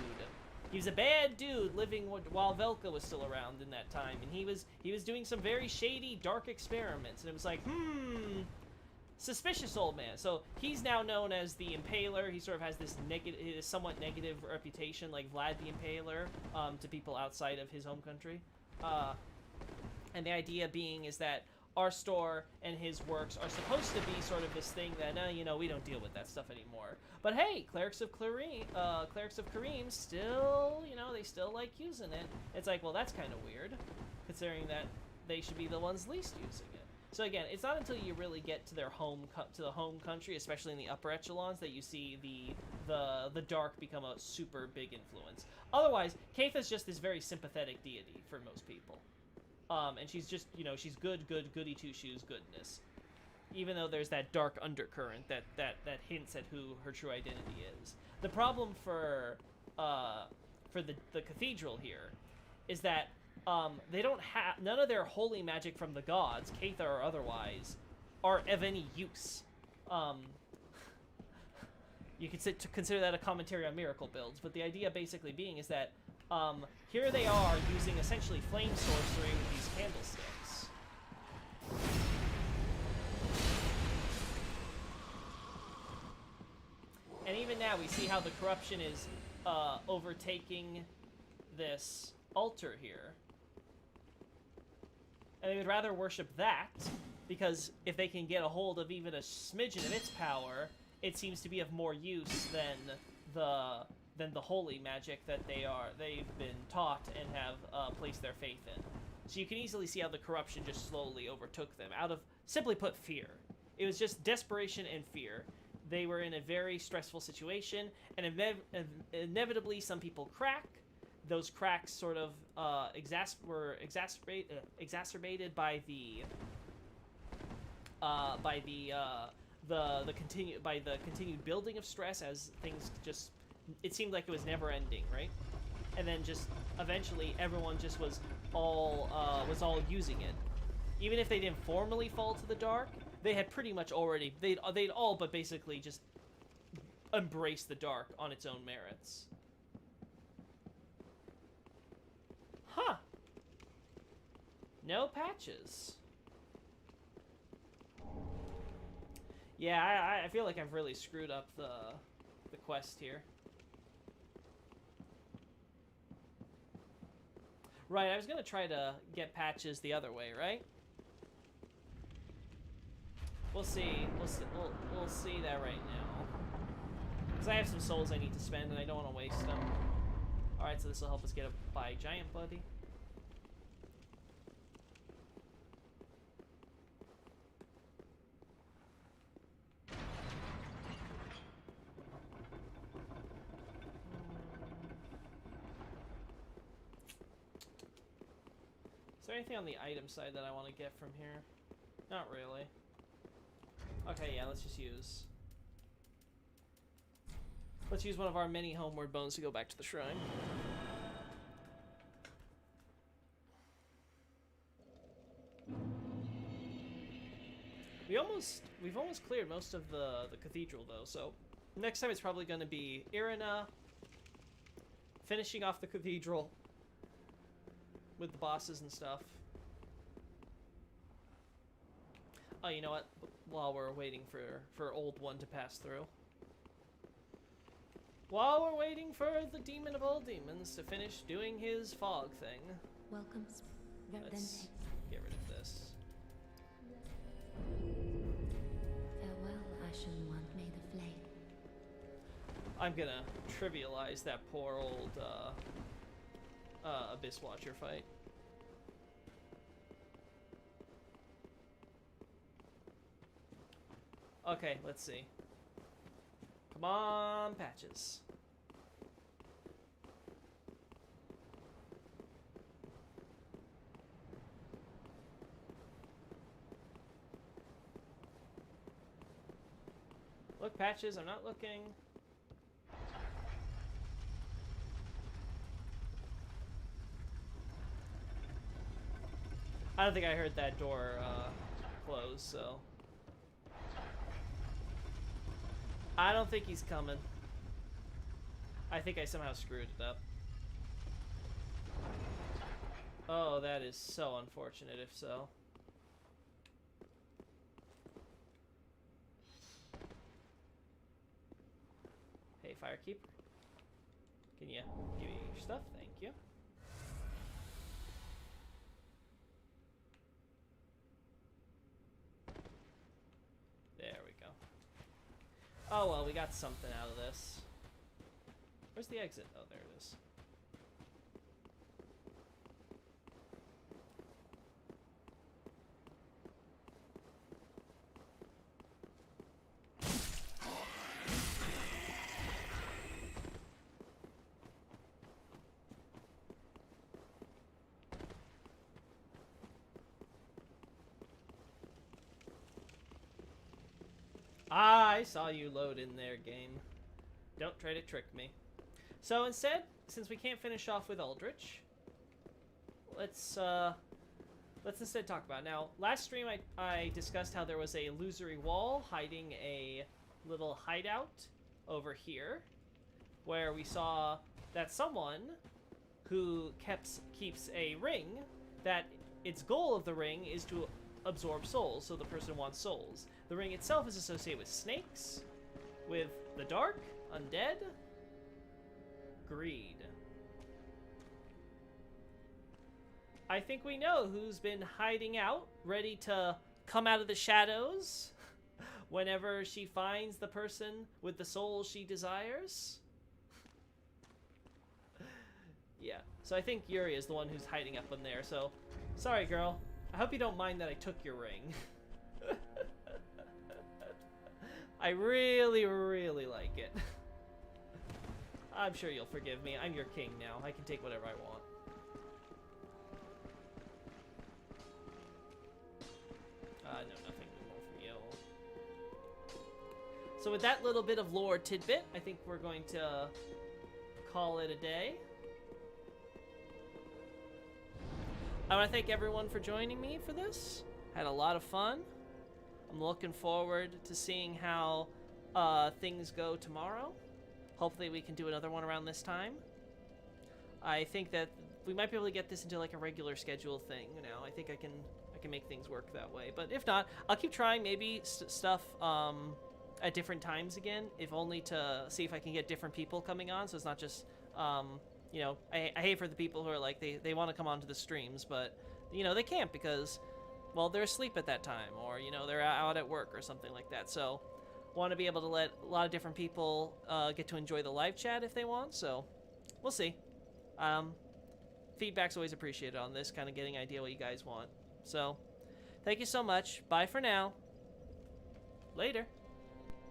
He was a bad dude living while Velka was still around in that time, and he was doing some very shady, dark experiments, and it was like, suspicious old man. So he's now known as the Impaler. He sort of has this somewhat negative reputation, like Vlad the Impaler, to people outside of his home country. And the idea being is that our store and his works are supposed to be sort of this thing that, we don't deal with that stuff anymore. But hey, Clerics of Kareem still, they still like using it. It's like, well, that's kind of weird, considering that they should be the ones least using it. So again, it's not until you really get to their home country, especially in the upper echelons, that you see the dark become a super big influence. Otherwise, Caitha's just this very sympathetic deity for most people. And she's just, she's goody two-shoes goodness. Even though there's that dark undercurrent that hints at who her true identity is. The problem for the cathedral here is that they don't have, none of their holy magic from the gods, Caitha or otherwise, are of any use. You could consider that a commentary on miracle builds, but the idea basically being is that here they are using essentially flame sorcery with these candlesticks. And even now we see how the corruption is overtaking this altar here. And they would rather worship that, because if they can get a hold of even a smidgen of its power, it seems to be of more use than the holy magic that they've been taught and have placed their faith in. So you can easily see how the corruption just slowly overtook them out of, simply put, fear. It was just desperation and fear. They were in a very stressful situation, and inevitably some people crack. Those cracks sort of were exacerbated by the continued building of stress as things just, it seemed like it was never ending, right? And then just eventually everyone just was all using it. Even if they didn't formally fall to the dark, they had pretty much already, they'd all but basically just embraced the dark on its own merits. Huh. No patches. Yeah, I feel like I've really screwed up the quest here. Right, I was gonna try to get Patches the other way, right? We'll see. We'll see that right now. Because I have some souls I need to spend, and I don't want to waste them. All right, so this will help us get by Giant Buddy. Is there anything on the item side that I want to get from here? Not really. Okay, yeah, let's just use... Let's use one of our many homeward bones to go back to the shrine. We've almost cleared most of the cathedral though, so next time it's probably going to be Irina finishing off the cathedral with the bosses and stuff. Oh, you know what? While we're waiting for Old One to pass through. While we're waiting for the Demon of all demons to finish doing his fog thing. Welcome. Let's get rid of this. Farewell, Ashen One. May the flame. I'm gonna trivialize that poor old Abyss Watcher fight. Okay, let's see. Come on, Patches. Look, Patches, I'm not looking. I don't think I heard that door close, so... I don't think he's coming. I think I somehow screwed it up. Oh, that is so unfortunate if so. Hey, Firekeeper. Can you give me your stuff? Thank you. There we go. Oh well, we got something out of this. Where's the exit? Oh, there it is. I saw you load in there, game. Don't try to trick me. So instead, since we can't finish off with Aldrich, let's instead talk about it. Now, last stream I discussed how there was a illusory wall hiding a little hideout over here, where we saw that someone who keeps a ring, that its goal of the ring is to absorb souls, so the person wants souls. The ring itself is associated with snakes, with the dark, undead, greed. I think we know who's been hiding out, ready to come out of the shadows whenever she finds the person with the soul she desires. Yeah, so I think Yuri is the one who's hiding up in there, so sorry girl. I hope you don't mind that I took your ring. I really, really like it. I'm sure you'll forgive me. I'm your king now. I can take whatever I want. No, nothing more from you. So with that little bit of lore tidbit, I think we're going to call it a day. I want to thank everyone for joining me for this. Had a lot of fun. I'm looking forward to seeing how things go tomorrow. Hopefully we can do another one around this time. I think that we might be able to get this into like a regular schedule thing. You know, I think I can make things work that way. But if not, I'll keep trying maybe stuff at different times again, if only to see if I can get different people coming on. So it's not just you know, I hate for the people who are like they want to come onto the streams, but you know they can't because, well, they're asleep at that time, or you know they're out at work or something like that. So want to be able to let a lot of different people get to enjoy the live chat if they want. So we'll see. Feedback's always appreciated on this, kind of getting an idea what you guys want. So thank you so much. Bye for now. Later.